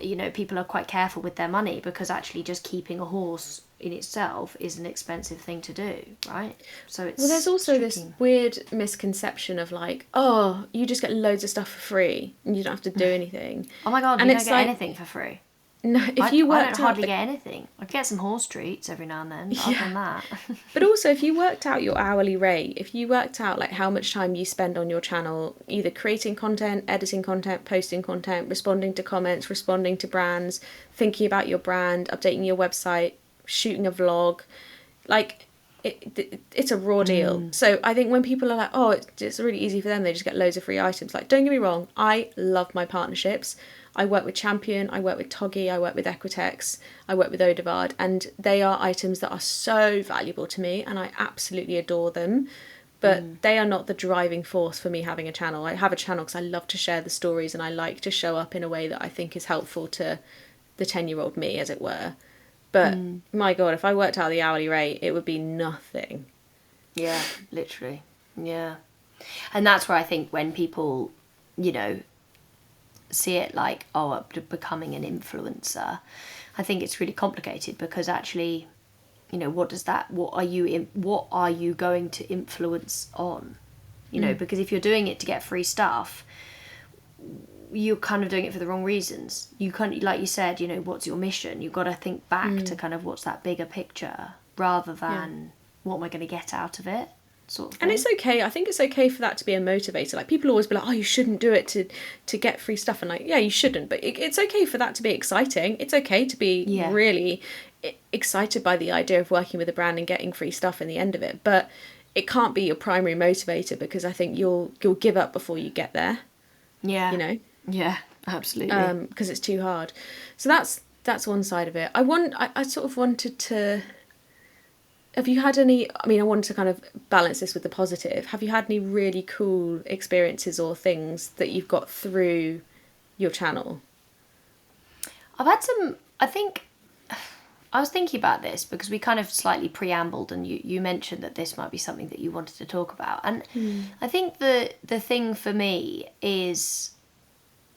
quite careful with their money, because actually just keeping a horse in itself is an expensive thing to do, right? So it's, well, there's also this weird misconception of like, oh, you just get loads of stuff for free and you don't have to do anything. Oh my god, and you it's don't get like, anything for free. No, if I you worked don't out hardly get anything. I get some horse treats every now and then, but other than that. But also, if you worked out your hourly rate, if you worked out like how much time you spend on your channel, either creating content, editing content, posting content, responding to comments, responding to brands, thinking about your brand, updating your website, shooting a vlog, like it's a raw deal. So I think when people are like, oh, it's really easy for them, they just get loads of free items. Like, don't get me wrong, I love my partnerships. I work with Champion, I work with Toggy, I work with Equitex, I work with Odivard, and they are items that are so valuable to me and I absolutely adore them. But they are not the driving force for me having a channel. I have a channel because I love to share the stories and I like to show up in a way that I think is helpful to the 10-year-old me, as it were. But my God, if I worked out the hourly rate, it would be nothing. Yeah, literally. Yeah. And that's where I think when people, you know, see it like, oh, becoming an influencer, I think it's really complicated, because actually, you know, what are you going to influence on? You know, because if you're doing it to get free stuff, you're kind of doing it for the wrong reasons. You can't, like you said, you know, what's your mission? You've got to think back to kind of what's that bigger picture, rather than what am I going to get out of it, sort of thing. And it's okay. I think it's okay for that to be a motivator. Like, people always be like, oh, you shouldn't do it to get free stuff. And like, yeah, you shouldn't. But it's okay for that to be exciting. It's okay to be really excited by the idea of working with a brand and getting free stuff in the end of it. But it can't be your primary motivator, because I think you'll give up before you get there. Yeah. You know? Yeah, absolutely. Because it's too hard. So that's one side of it. I sort of wanted to... Have you had any... I mean, I wanted to kind of balance this with the positive. Have you had any really cool experiences or things that you've got through your channel? I've had some... I think... I was thinking about this because we kind of slightly preambled, and you mentioned that this might be something that you wanted to talk about. And I think the thing for me is,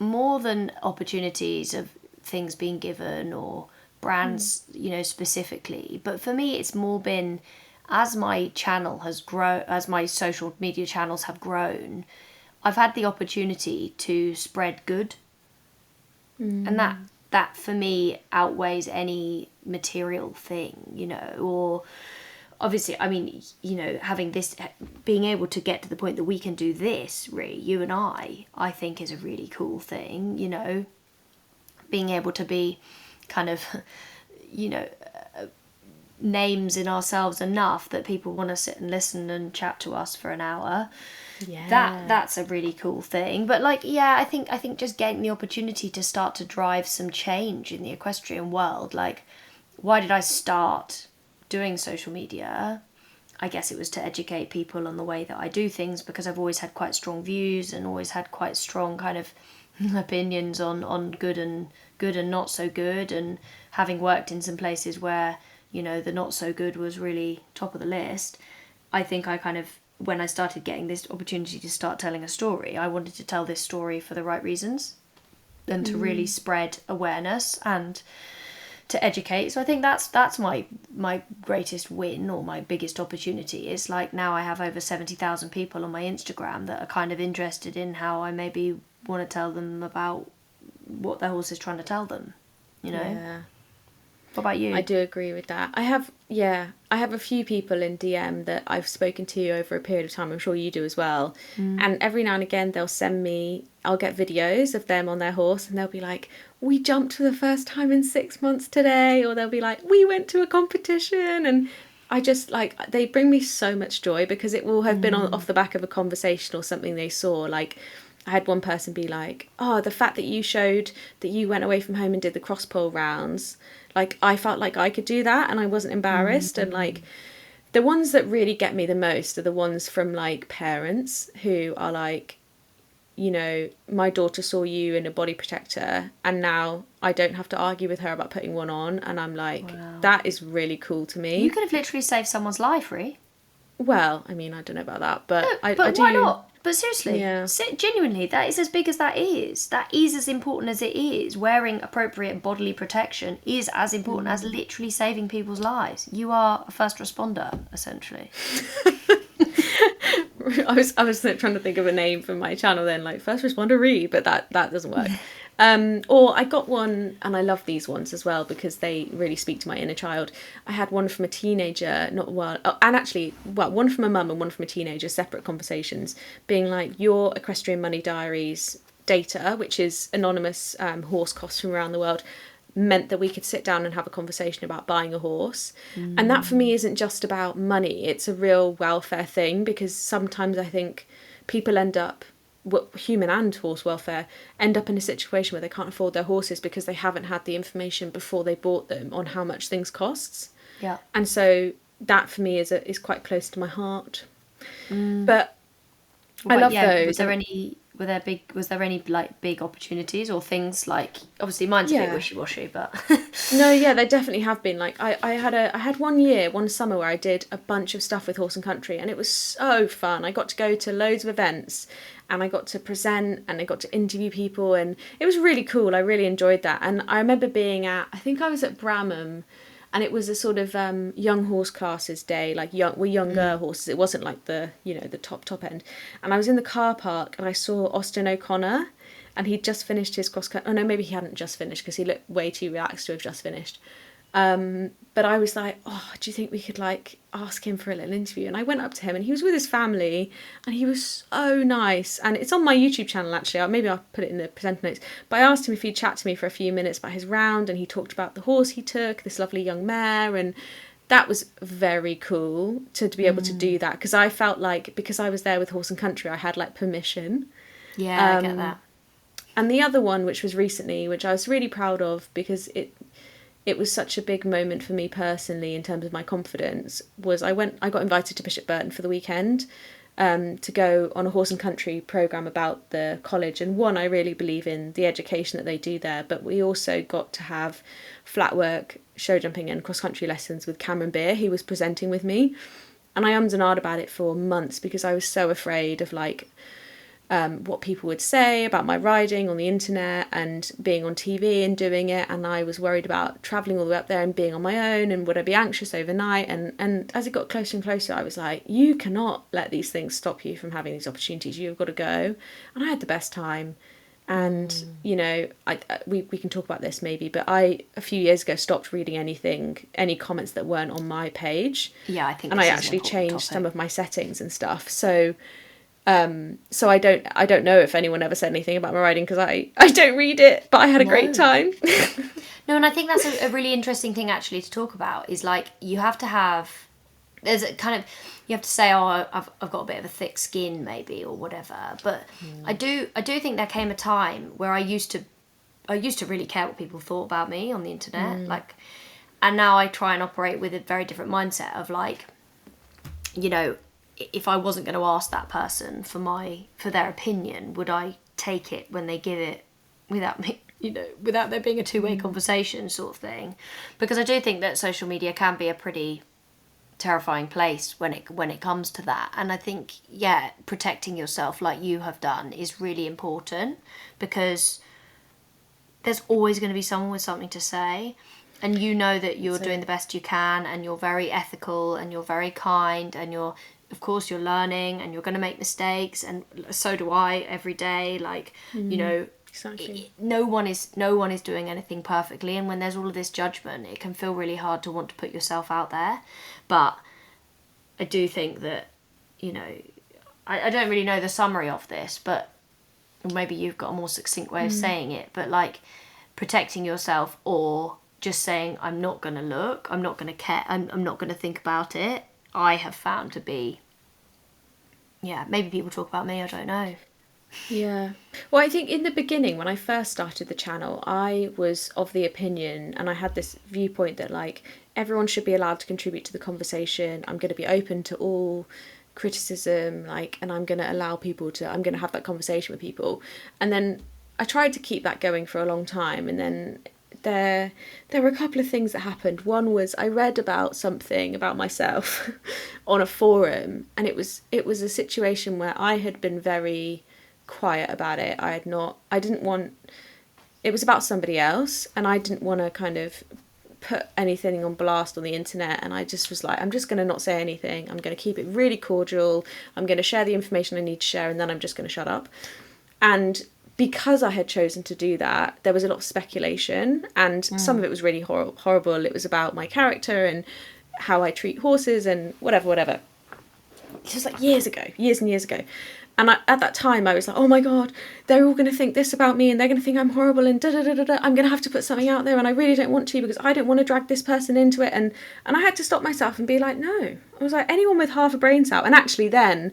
more than opportunities of things being given or brands, you know, specifically, but for me it's more been, as my channel has grown, as my social media channels have grown, I've had the opportunity to spread good. And that for me outweighs any material thing, you know. Or obviously, I mean, you know, having this, being able to get to the point that we can do this, really, you and I think is a really cool thing, you know. Being able to be kind of, you know, names in ourselves enough that people want to sit and listen and chat to us for an hour. Yeah, that's a really cool thing. But like, yeah, I think just getting the opportunity to start to drive some change in the equestrian world. Like, why did I start doing social media? I guess it was to educate people on the way that I do things, because I've always had quite strong views and always had quite strong kind of opinions on good and not so good, and having worked in some places where, you know, the not so good was really top of the list. I think I kind of, when I started getting this opportunity to start telling a story, I wanted to tell this story for the right reasons, and to really spread awareness and to educate. So I think that's my greatest win, or my biggest opportunity, is like, now I have over 70,000 people on my Instagram that are kind of interested in how I maybe want to tell them about what their horse is trying to tell them, you know. Yeah. What about you? I do agree with that. I have a few people in DM that I've spoken to over a period of time. I'm sure you do as well. And every now and again I'll get videos of them on their horse, and they'll be like, we jumped for the first time in 6 months today, or they'll be like, we went to a competition. And I just, like, they bring me so much joy, because it will have been off the back of a conversation or something they saw. Like, I had one person be like, oh, the fact that you showed that you went away from home and did the cross pole rounds, like, I felt like I could do that and I wasn't embarrassed. And like, the ones that really get me the most are the ones from like parents who are like, you know, my daughter saw you in a body protector and now I don't have to argue with her about putting one on. And I'm like, wow, that is really cool to me. You could have literally saved someone's life, Rhi. Well, I mean, I don't know about that, but no, I do. Why not? But seriously, genuinely, that is as big as that is. That is as important as it is. Wearing appropriate bodily protection is as important as literally saving people's lives. You are a first responder, essentially. I was trying to think of a name for my channel then, like First Responder Rhi, but that doesn't work. Or I got one, and I love these ones as well because they really speak to my inner child. I had one from a teenager, one from a mum and one from a teenager, separate conversations, being like, your Equestrian Money Diaries data, which is anonymous horse costs from around the world, meant that we could sit down and have a conversation about buying a horse. And that for me isn't just about money, it's a real welfare thing, because sometimes I think people end up, human and horse welfare, end up in a situation where they can't afford their horses because they haven't had the information before they bought them on how much things costs. Yeah. And so that for me is quite close to my heart. But I love those. Was there any like big opportunities or things like, obviously mine's a bit Yeah. wishy-washy, but No, yeah, there definitely have been. Like I had one summer where I did a bunch of stuff with horse and country, and it was so fun. I got to go to loads of events, and I got to present, and I got to interview people, and it was really cool. I really enjoyed that. And I remember being I think I was at Bramham, and it was a sort of young horse classes day, like younger horses. It wasn't like the top end. And I was in the car park, and I saw Austin O'Connor, and he'd just finished his cross country. Oh no, maybe he hadn't just finished because he looked way too relaxed to have just finished. But I was like, oh, do you think we could like ask him for a little interview? And I went up to him, and he was with his family, and he was so nice. And it's on my YouTube channel actually. Maybe I'll put it in the presenter notes. But I asked him if he'd chat to me for a few minutes about his round, and he talked about the horse he took, this lovely young mare, and that was very cool to be able to do that, because I felt like, because I was there with Horse and Country, I had like permission. yeah, I get that. And the other one, which was recently, which I was really proud of because it was such a big moment for me personally in terms of my confidence, was I got invited to Bishop Burton for the weekend to go on a horse and country programme about the college. And one, I really believe in the education that they do there, but we also got to have flat work, show jumping and cross country lessons with Cameron Beer. He was presenting with me, and I ummed and ahed about it for months because I was so afraid of like what people would say about my riding on the internet and being on TV and doing it, and I was worried about travelling all the way up there and being on my own, and would I be anxious overnight, and as it got closer and closer I was like, you cannot let these things stop you from having these opportunities, you've got to go. And I had the best time. And we can talk about this maybe, but I a few years ago stopped reading any comments that weren't on my page. Yeah, I think and I actually changed some of my settings and stuff, so I don't know if anyone ever said anything about my riding because I don't read it, but I had a great time. No, and I think that's a really interesting thing actually to talk about, is like you have to say, oh, I've got a bit of a thick skin maybe or whatever, but I do think there came a time where I used to really care what people thought about me on the internet, like, and now I try and operate with a very different mindset of like, if I wasn't going to ask that person for their opinion, would I take it when they give it without me, without there being a two-way conversation sort of thing? Because I do think that social media can be a pretty terrifying place when it comes to that. And I think, yeah, protecting yourself like you have done is really important, because there's always going to be someone with something to say. And that you're doing the best you can, and you're very ethical, and you're very kind, and of course you're learning, and you're going to make mistakes, and so do I every day. Like, Exactly. No one is doing anything perfectly, and when there's all of this judgment, it can feel really hard to want to put yourself out there. But I do think that, I don't really know the summary of this, but maybe you've got a more succinct way of saying it, but like protecting yourself, or just saying, I'm not going to look, I'm not going to care, I'm not going to think about it, I have found to be, maybe people talk about me, I don't know. Yeah. Well, I think in the beginning, when I first started the channel, I was of the opinion, and I had this viewpoint that like everyone should be allowed to contribute to the conversation. I'm going to be open to all criticism, and I'm going to I'm going to have that conversation with people. And then I tried to keep that going for a long time, and then there were a couple of things that happened. One was I read about something about myself on a forum, and it was a situation where I had been very quiet about it. It was about somebody else, and I didn't want to kind of put anything on blast on the internet, and I just was like, I'm just going to not say anything, I'm going to keep it really cordial, I'm going to share the information I need to share, and then I'm just going to shut up. And because I had chosen to do that, there was a lot of speculation, and some of it was really horrible. It was about my character and how I treat horses and whatever. It was like years and years ago. And at that time, I was like, oh my God, they're all going to think this about me, and they're going to think I'm horrible, and da-da-da-da-da. I'm going to have to put something out there, and I really don't want to, because I don't want to drag this person into it. And I had to stop myself and be like, no. I was like, anyone with half a brain cell. And actually then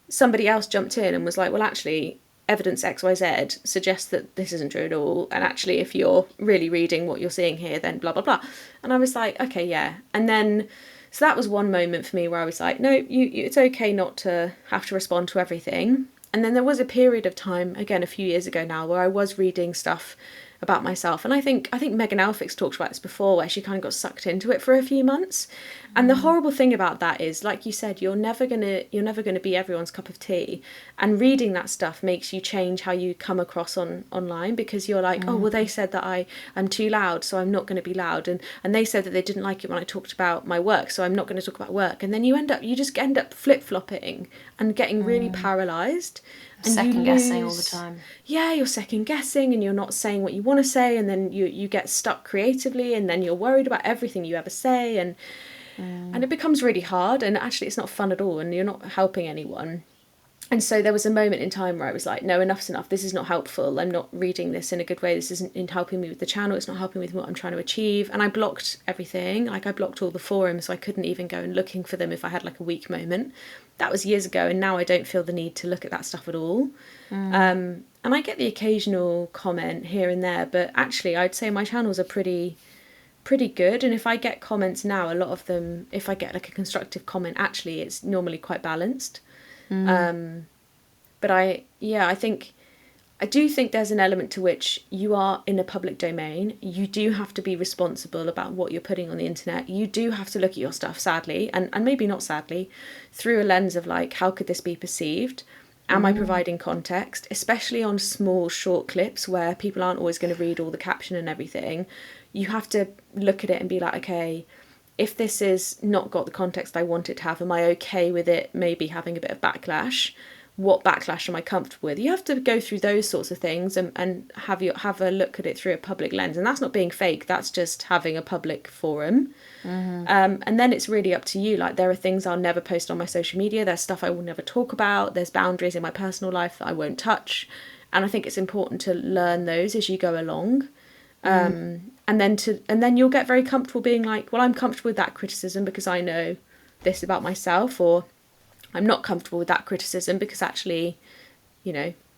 somebody else jumped in and was like, well, actually, evidence XYZ suggests that this isn't true at all, and actually if you're really reading what you're seeing here, then blah blah blah. And I was like, okay, yeah. And then so that was one moment for me where I was like, no, it's okay not to have to respond to everything. And then there was a period of time, again a few years ago now, where I was reading stuff about myself. And I think Megan Elphick's talked about this before, where she kind of got sucked into it for a few months. And the horrible thing about that is, like you said, you're never gonna be everyone's cup of tea. And reading that stuff makes you change how you come across online, because you're like, oh well, they said that I'm too loud, so I'm not going to be loud, and they said that they didn't like it when I talked about my work, so I'm not going to talk about work. And then you just end up flip-flopping and getting really paralyzed. And second guessing all the time. Yeah, you're second guessing, and you're not saying what you want to say, and then you get stuck creatively, and then you're worried about everything you ever say, and it becomes really hard, and actually it's not fun at all, and you're not helping anyone. And so there was a moment in time where I was like, no, enough's enough. This is not helpful. I'm not reading this in a good way. This isn't helping me with the channel. It's not helping with what I'm trying to achieve. And I blocked everything. Like, I blocked all the forums, so I couldn't even go and looking for them if I had like a weak moment. That was years ago, and now I don't feel the need to look at that stuff at all. And I get the occasional comment here and there, but actually I'd say my channels are pretty good. And if I get comments now, a lot of them, if I get like a constructive comment, actually it's normally quite balanced. But I do think there's an element to which you are in a public domain. You do have to be responsible about what you're putting on the internet. You do have to look at your stuff, sadly, and maybe not sadly, through a lens of like, how could this be perceived? Am I providing context? Especially on small, short clips where people aren't always going to read all the caption and everything. You have to look at it and be like, okay, if this is not got the context I want it to have, am I okay with it maybe having a bit of backlash? What backlash am I comfortable with? You have to go through those sorts of things and have a look at it through a public lens. And that's not being fake, that's just having a public forum. And then it's really up to you. Like, there are things I'll never post on my social media. There's stuff I will never talk about. There's boundaries in my personal life that I won't touch. And I think it's important to learn those as you go along. And then you'll get very comfortable being like, well, I'm comfortable with that criticism because I know this about myself, or I'm not comfortable with that criticism because actually,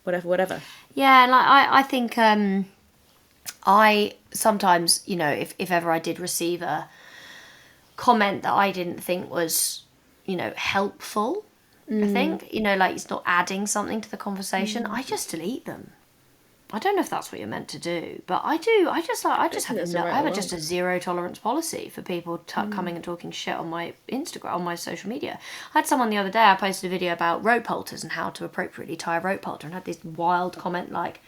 whatever. Yeah, and like I think I sometimes, if ever I did receive a comment that I didn't think was, helpful, I think, like it's not adding something to the conversation, I just delete them. I don't know if that's what you're meant to do, but I do. I have just a zero tolerance policy for people coming and talking shit on my Instagram, on my social media. I had someone the other day, I posted a video about rope halters and how to appropriately tie a rope halter, and had this wild comment like,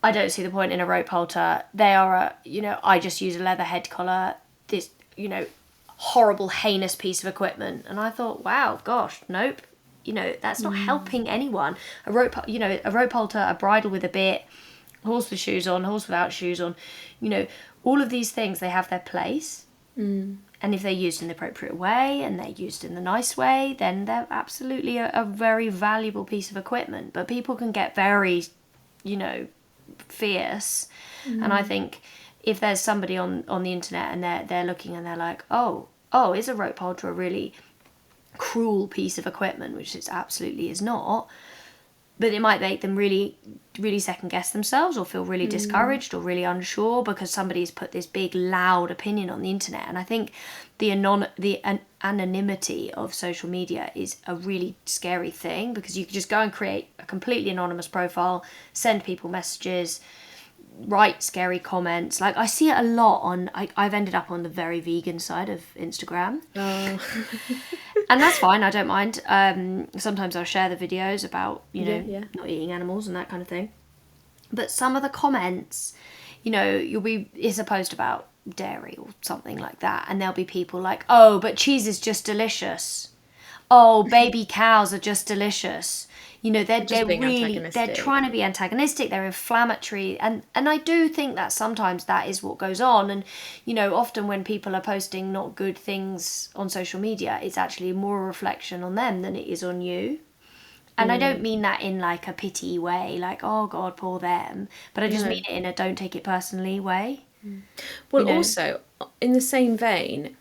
I don't see the point in a rope halter. They are I just use a leather head collar, this, horrible, heinous piece of equipment. And I thought, wow, gosh, nope. That's not helping anyone. A rope halter, a bridle with a bit, horse with shoes on, horse without shoes on, all of these things, they have their place. And if they're used in the appropriate way and they're used in the nice way, then they're absolutely a very valuable piece of equipment. But people can get very, fierce. And I think if there's somebody on the internet and they're looking and they're like, oh, is a rope halter a really cruel piece of equipment, which it absolutely is not, but it might make them really, really second guess themselves, or feel really discouraged or really unsure because somebody's put this big loud opinion on the internet. And I think the anonymity of social media is a really scary thing, because you can just go and create a completely anonymous profile, send people messages, write scary comments. Like, I see it a lot on, I've ended up on the very vegan side of Instagram. And that's fine, I don't mind. Sometimes I'll share the videos about, not eating animals and that kind of thing. But some of the comments, it's a post about dairy or something like that, and there'll be people like, oh, but cheese is just delicious. Oh, baby cows are just delicious. They're trying to be antagonistic, they're inflammatory, and I do think that sometimes that is what goes on. And often when people are posting not good things on social media, it's actually more a reflection on them than it is on you. And I don't mean that in like a pity way, like, oh God, poor them, but I just mean it in a don't take it personally way. Well, also in the same vein,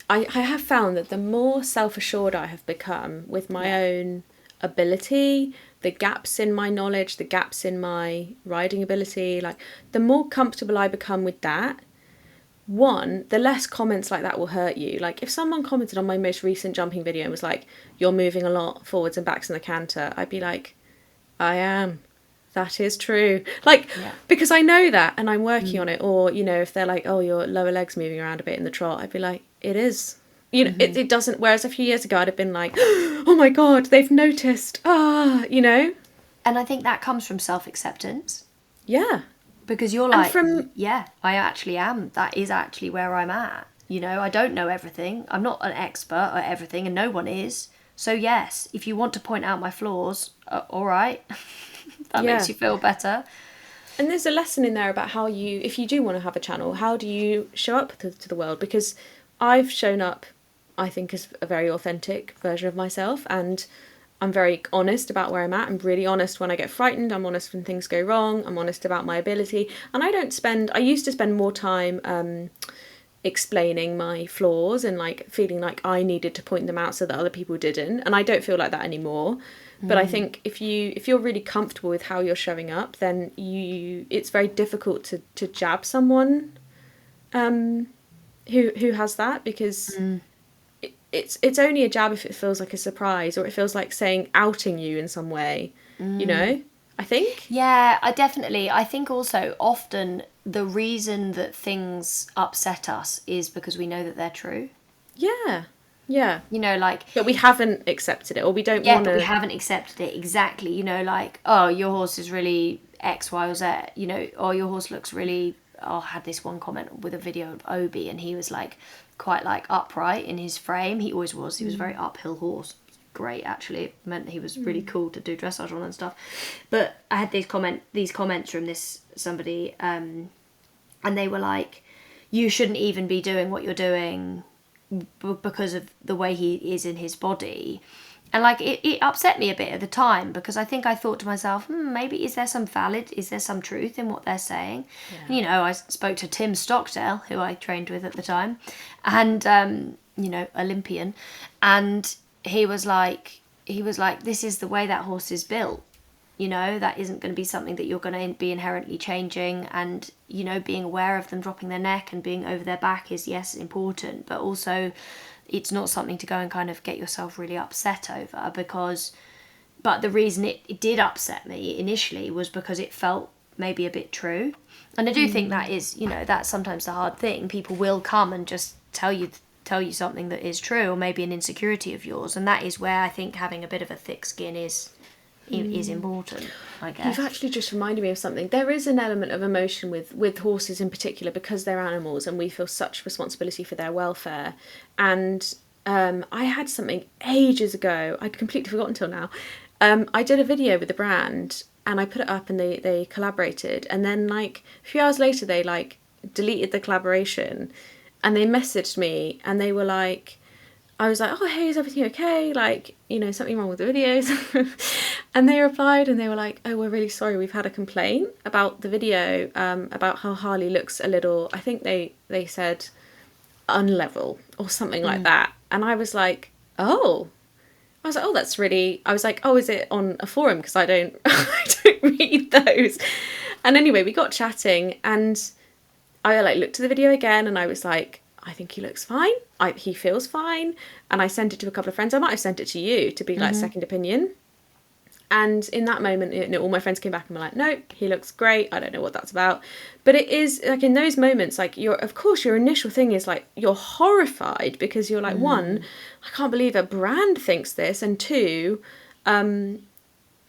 I have found that the more self-assured I have become with my own ability, the gaps in my knowledge, the gaps in my riding ability, like, the more comfortable I become with that, the less comments like that will hurt you. Like, if someone commented on my most recent jumping video and was like, you're moving a lot forwards and backs in the canter, I'd be like, I am. That is true. Like, Yeah. because I know that and I'm working on it. Or, you know, if they're like, oh, your lower leg's moving around a bit in the trot, I'd be like, it is. You know, it doesn't. Whereas a few years ago, I'd have been like, oh my God, they've noticed. You know? And I think that comes from self-acceptance. Yeah. Because you're And like, from, yeah, I actually am. That is actually where I'm at. You know, I don't know everything. I'm not an expert at everything, and no one is. So yes, if you want to point out my flaws, all right, that makes yeah. you feel better. And there's a lesson in there about how you, if you do want to have a channel, how do you show up to the world? Because I've shown up, I think, as a very authentic version of myself, and I'm very honest about where I'm at. I'm really honest when I get frightened. I'm honest when things go wrong. I'm honest about my ability. And I used to spend more time explaining my flaws and like feeling like I needed to point them out so that other people didn't. And I don't feel like that anymore. But I think if you're really comfortable with how you're showing up, then it's very difficult to jab someone who has that, because it's only a jab if it feels like a surprise, or it feels like outing you in some way, you know, I think. Yeah, I think also often the reason that things upset us is because we know that they're true. Yeah. Yeah. You know, like, But we haven't accepted it, or we don't yeah, want but we to. haven't accepted it exactly. You know, like, oh, your horse is really X, Y, or Z. You know, or your horse looks really. I had this one comment with a video of Obi, and he was like quite like upright in his frame. He always was. He was a very uphill horse. Great, actually. It meant he was really cool to do dressage on and stuff. But I had these comments from this somebody, and they were like, "You shouldn't even be doing what you're doing because of the way he is in his body." And like it upset me a bit at the time, because I think I thought to myself, maybe is there some truth in what they're saying? Yeah. And, you know, I spoke to Tim Stockdale, who I trained with at the time, and you know, Olympian, and he was like, this is the way that horse is built. You know, that isn't going to be something that you're going to be inherently changing. And, you know, being aware of them dropping their neck and being over their back is, yes, important, but also it's not something to go and kind of get yourself really upset over, but the reason it did upset me initially was because it felt maybe a bit true. And I do think that is, you know, that's sometimes the hard thing. People will come and just tell you something that is true, or maybe an insecurity of yours, and that is where I think having a bit of a thick skin is important, I guess. You've actually just reminded me of something. There is an element of emotion with horses in particular, because they're animals and we feel such responsibility for their welfare. And I had something ages ago, I'd completely forgotten until now. I did a video with the brand and I put it up, and they collaborated. And then like a few hours later, they like deleted the collaboration, and they messaged me and they were like, I was like, oh, hey, is everything okay? Like, you know, something wrong with the videos? And they replied and they were like, oh, we're really sorry. We've had a complaint about the video, about how Harley looks a little, I think they said unlevel or something like that. And I was like, oh. I was like, oh, that's really, I was like, oh, is it on a forum? Because I don't, I don't read those. And anyway, we got chatting and I like looked at the video again and I was like, I think he looks fine. He feels fine. And I sent it to a couple of friends. I might have sent it to you to be like second opinion. And in that moment, you know, all my friends came back and were like, no, he looks great. I don't know what that's about. But it is like in those moments, like of course your initial thing is like, you're horrified because you're like, one, I can't believe a brand thinks this. And two,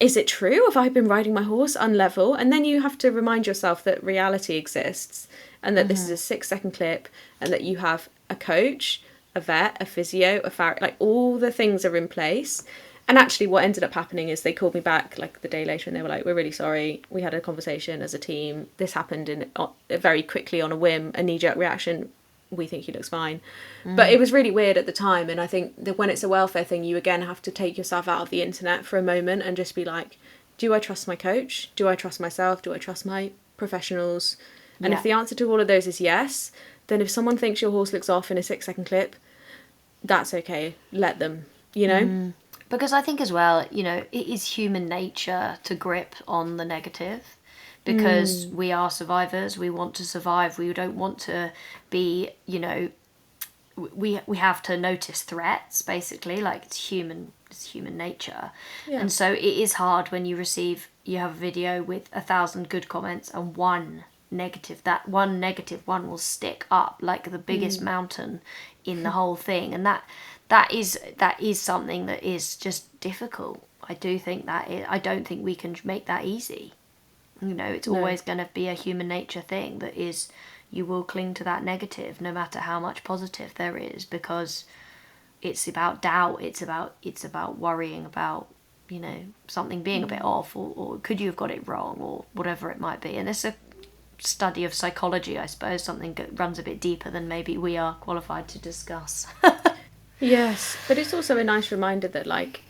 is it true? Have I been riding my horse unlevel? And then you have to remind yourself that reality exists and that this is a 6-second clip and that you have a coach, a vet, a physio, a farrier, like all the things are in place. And actually what ended up happening is they called me back like the day later and they were like, we're really sorry. We had a conversation as a team. This happened very quickly on a whim, a knee-jerk reaction. We think he looks fine. But it was really weird at the time. And I think that when it's a welfare thing, you again have to take yourself out of the internet for a moment and just be like, do I trust my coach? Do I trust myself? Do I trust my professionals? And if the answer to all of those is yes, then if someone thinks your horse looks off in a 6-second clip, that's okay. Let them, you know? Because I think as well, you know, it is human nature to grip on the negative, because we are survivors. We want to survive. We don't want to be, you know, we have to notice threats, basically, like it's human nature. Yeah. And so it is hard when you have a video with 1,000 good comments and one negative. That one negative one will stick up like the biggest mountain in the whole thing, and that is something that is just difficult. I don't think we can make that easy. It's always going to be a human nature thing that is, you will cling to that negative no matter how much positive there is, because it's about doubt, it's about worrying about, something being a bit off, or could you have got it wrong, or whatever it might be. And it's a study of psychology, I suppose, something that runs a bit deeper than maybe we are qualified to discuss. Yes, but it's also a nice reminder that like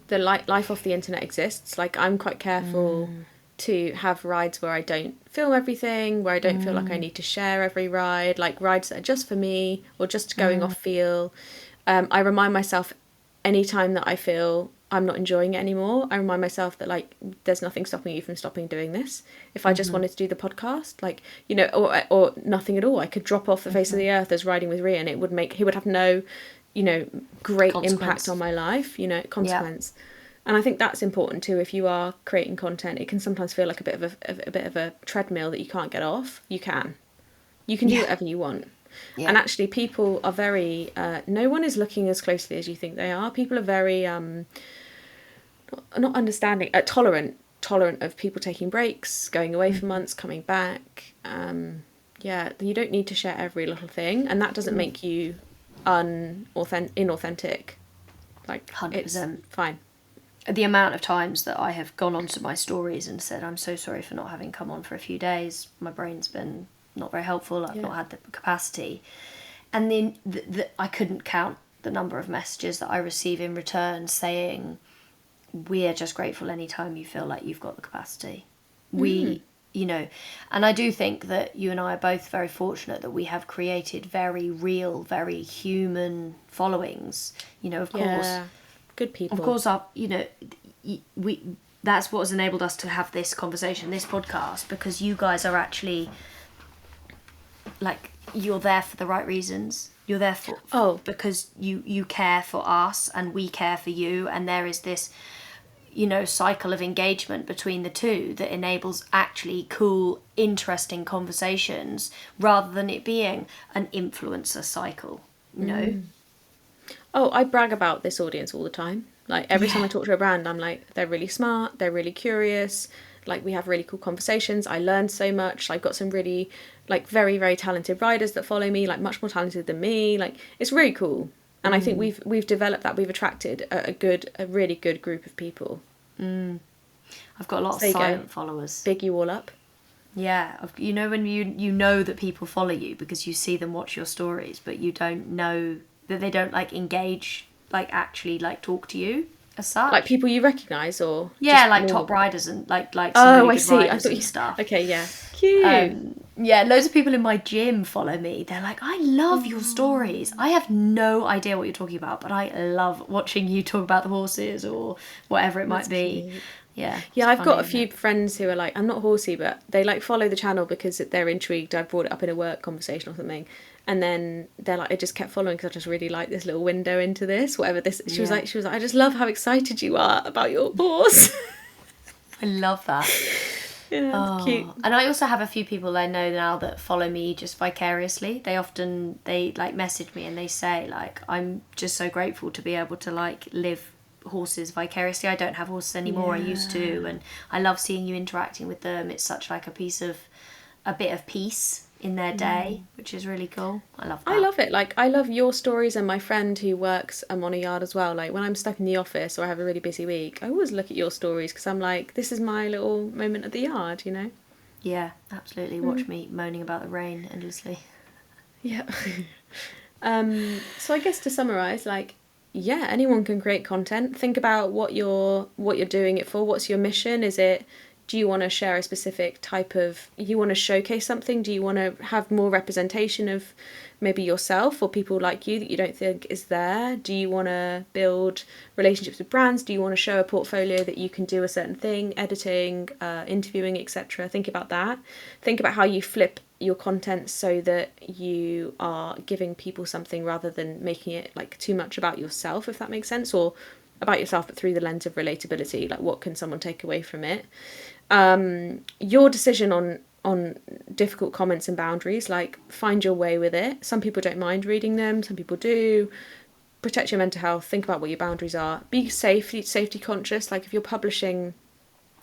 the life off the internet exists. Like I'm quite careful to have rides where I don't film everything, where I don't feel like I need to share every ride, like rides that are just for me or just going off feel. I remind myself anytime that I feel I'm not enjoying it anymore, I remind myself that like there's nothing stopping you from stopping doing this. If I just wanted to do the podcast, like, or nothing at all, I could drop off the face of the earth as Riding with Rhi, and he would have no, great impact on my life, consequence. Yeah. And I think that's important too. If you are creating content, it can sometimes feel like a bit of a treadmill that you can't get off. You can do whatever you want. Yeah. And actually people are very, no one is looking as closely as you think they are. People are very, not understanding, tolerant of people taking breaks, going away for months, coming back. You don't need to share every little thing, and that doesn't make you inauthentic. Like 100%. It's fine. The amount of times that I have gone onto my stories and said, I'm so sorry for not having come on for a few days, my brain's been not very helpful, I've not had the capacity. And then I couldn't count the number of messages that I receive in return saying, we are just grateful anytime you feel like you've got the capacity. And I do think that you and I are both very fortunate that we have created very real, very human followings. Of course, good people. Of course, that's what has enabled us to have this conversation, this podcast, because you guys are actually, like, you're there for the right reasons. You're there because you care for us and we care for you, and there is this, cycle of engagement between the two that enables actually cool, interesting conversations rather than it being an influencer cycle, Oh, I brag about this audience all the time. Like every time I talk to a brand, I'm like, they're really smart, they're really curious, like we have really cool conversations. I learned so much. I've got some really like very, very talented riders that follow me, like much more talented than me. Like it's really cool. And I think we've developed that. We've attracted a really good group of people. I've got a lot of silent followers. Big you all up. Yeah, when you know that people follow you because you see them watch your stories, but you don't know that they don't like engage, like actually like talk to you as such. Like people you recognise, or like normal top riders and like some really good riders and stuff. Okay, yeah, cute. Loads of people in my gym follow me. They're like, I love your stories. I have no idea what you're talking about, but I love watching you talk about the horses or whatever it might be. Cute. Yeah, I've got a few friends who are like, I'm not horsey, but they like follow the channel because they're intrigued. I brought it up in a work conversation or something, and then they're like, I just kept following because I just really like this little window into this, whatever this. She was like, I just love how excited you are about your horse. I love that. Yeah, it's cute. And I also have a few people I know now that follow me just vicariously. They like message me and they say like, I'm just so grateful to be able to like live horses vicariously. I don't have horses anymore. I used to, and I love seeing you interacting with them. It's such like a bit of peace in their day, which is really cool. I love that. I love it. Like I love your stories, and my friend who works on a yard as well. Like when I'm stuck in the office or I have a really busy week, I always look at your stories because I'm like, this is my little moment at the yard, Yeah, absolutely. Watch me moaning about the rain endlessly. Yeah. So I guess to summarise, like, yeah, anyone can create content. Think about what you're doing it for. What's your mission? Do Do you want to share a specific type of, you want to showcase something? Do you want to have more representation of maybe yourself or people like you that you don't think is there? Do you want to build relationships with brands? Do you want to show a portfolio that you can do a certain thing, editing, interviewing, etc.? Think about that. Think about how you flip your content so that you are giving people something rather than making it like too much about yourself, if that makes sense, or about yourself but through the lens of relatability. Like, what can someone take away from it? Your decision on difficult comments and boundaries, like, find your way with it. Some people don't mind reading them, some people do. Protect your mental health, think about what your boundaries are. Be safety conscious. Like, if you're publishing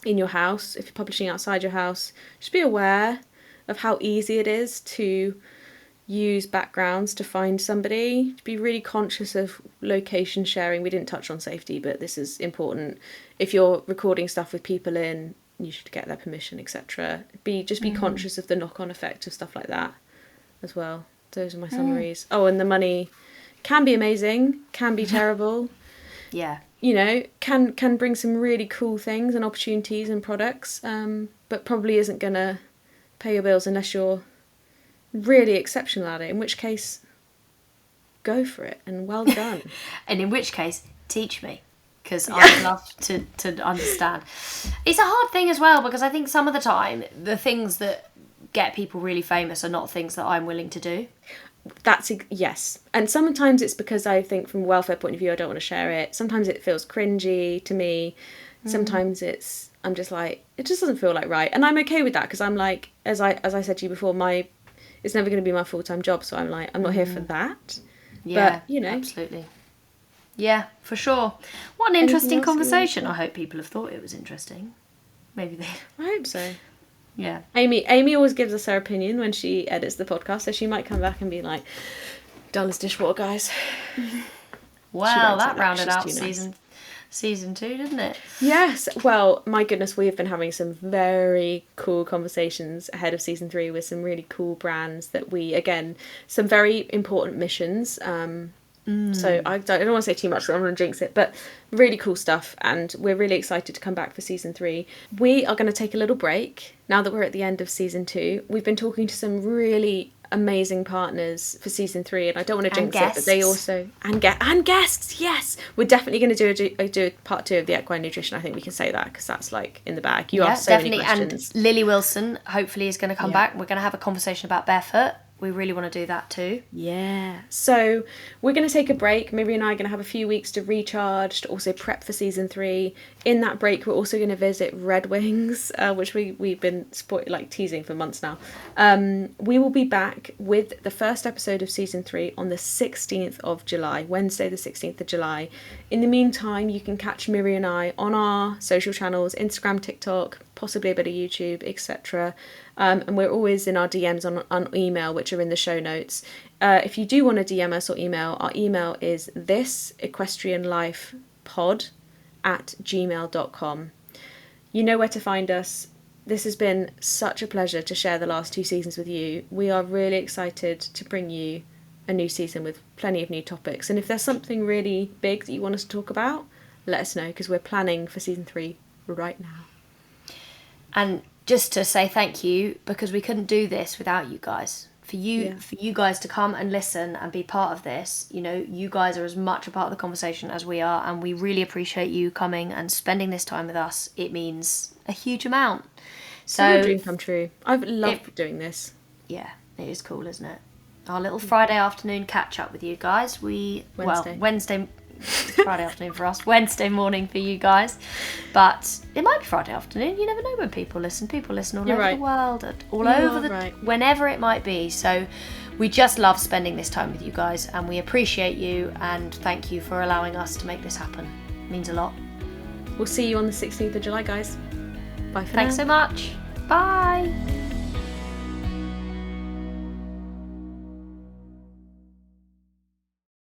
in your house, if you're publishing outside your house, just be aware of how easy it is to use backgrounds to find somebody. Be really conscious of location sharing. We didn't touch on safety, but this is important. If you're recording stuff with people in, you should get their permission, etc. Be conscious of the knock-on effect of stuff like that as well. Those are my summaries. Oh, and the money can be amazing, can be terrible. Yeah. You know, can bring some really cool things and opportunities and products, but probably isn't going to pay your bills unless you're really exceptional at it, in which case, go for it and well done. And in which case, teach me. Because I'd love to understand. It's a hard thing as well, because I think some of the time the things that get people really famous are not things that I'm willing to do. Yes. And sometimes it's because I think from a welfare point of view I don't want to share it. Sometimes it feels cringy to me. Sometimes I'm just like, it just doesn't feel like right. And I'm okay with that, because I'm like, as I said to you before, it's never going to be my full-time job, so I'm like, I'm not here for that. Yeah, but, you know, absolutely. Yeah, for sure. What an interesting conversation. I hope people have thought it was interesting. Maybe they... I hope so. Yeah. Amy always gives us her opinion when she edits the podcast, so she might come back and be like, dull as dishwater, guys. Wow, that rounded out season 2, didn't it? Yes. Well, my goodness, we have been having some very cool conversations ahead of season 3 with some really cool brands that some very important missions. So I don't want to say too much, so I don't want to jinx it, but really cool stuff, and we're really excited to come back for season 3. We are going to take a little break now that we're at the end of season 2. We've been talking to some really amazing partners for season 3, and I don't want to jinx it, but they also and guests. Yes, we're definitely going to do a part 2 of the equine nutrition. I think we can say that, because that's like in the bag. You asked so many questions. And Lily Wilson hopefully is going to come back. We're going to have a conversation about barefoot. We really want to do that too. Yeah. So we're going to take a break. Miri and I are going to have a few weeks to recharge, to also prep for season 3. In that break, we're also going to visit Redwings, which we've been teasing for months now. We will be back with the first episode of season 3 on the 16th of July, Wednesday the 16th of July. In the meantime, you can catch Miri and I on our social channels, Instagram, TikTok, possibly a bit of YouTube, etc. And we're always in our DMs on email, which are in the show notes. If you do want to DM us or email, our email is thisequestrianlifepod@gmail.com. You know where to find us. This has been such a pleasure to share the last 2 seasons with you. We are really excited to bring you a new season with plenty of new topics. And if there's something really big that you want us to talk about, let us know, because we're planning for season 3 right now. And just to say thank you, because we couldn't do this without you guys. For you guys to come and listen and be part of this, you know, you guys are as much a part of the conversation as we are, and we really appreciate you coming and spending this time with us. It means a huge amount. So a dream come true. I've loved doing this. Yeah, it is cool, isn't it? Our little Friday afternoon catch up with you guys. Wednesday. Friday afternoon for us, Wednesday morning for you guys, but it might be Friday afternoon. You never know when people listen all over the world, whenever it might be. So we just love spending this time with you guys, and we appreciate you, and thank you for allowing us to make this happen. It means a lot. We'll see you on the 16th of July, guys. Bye for now. Thanks so much. Bye.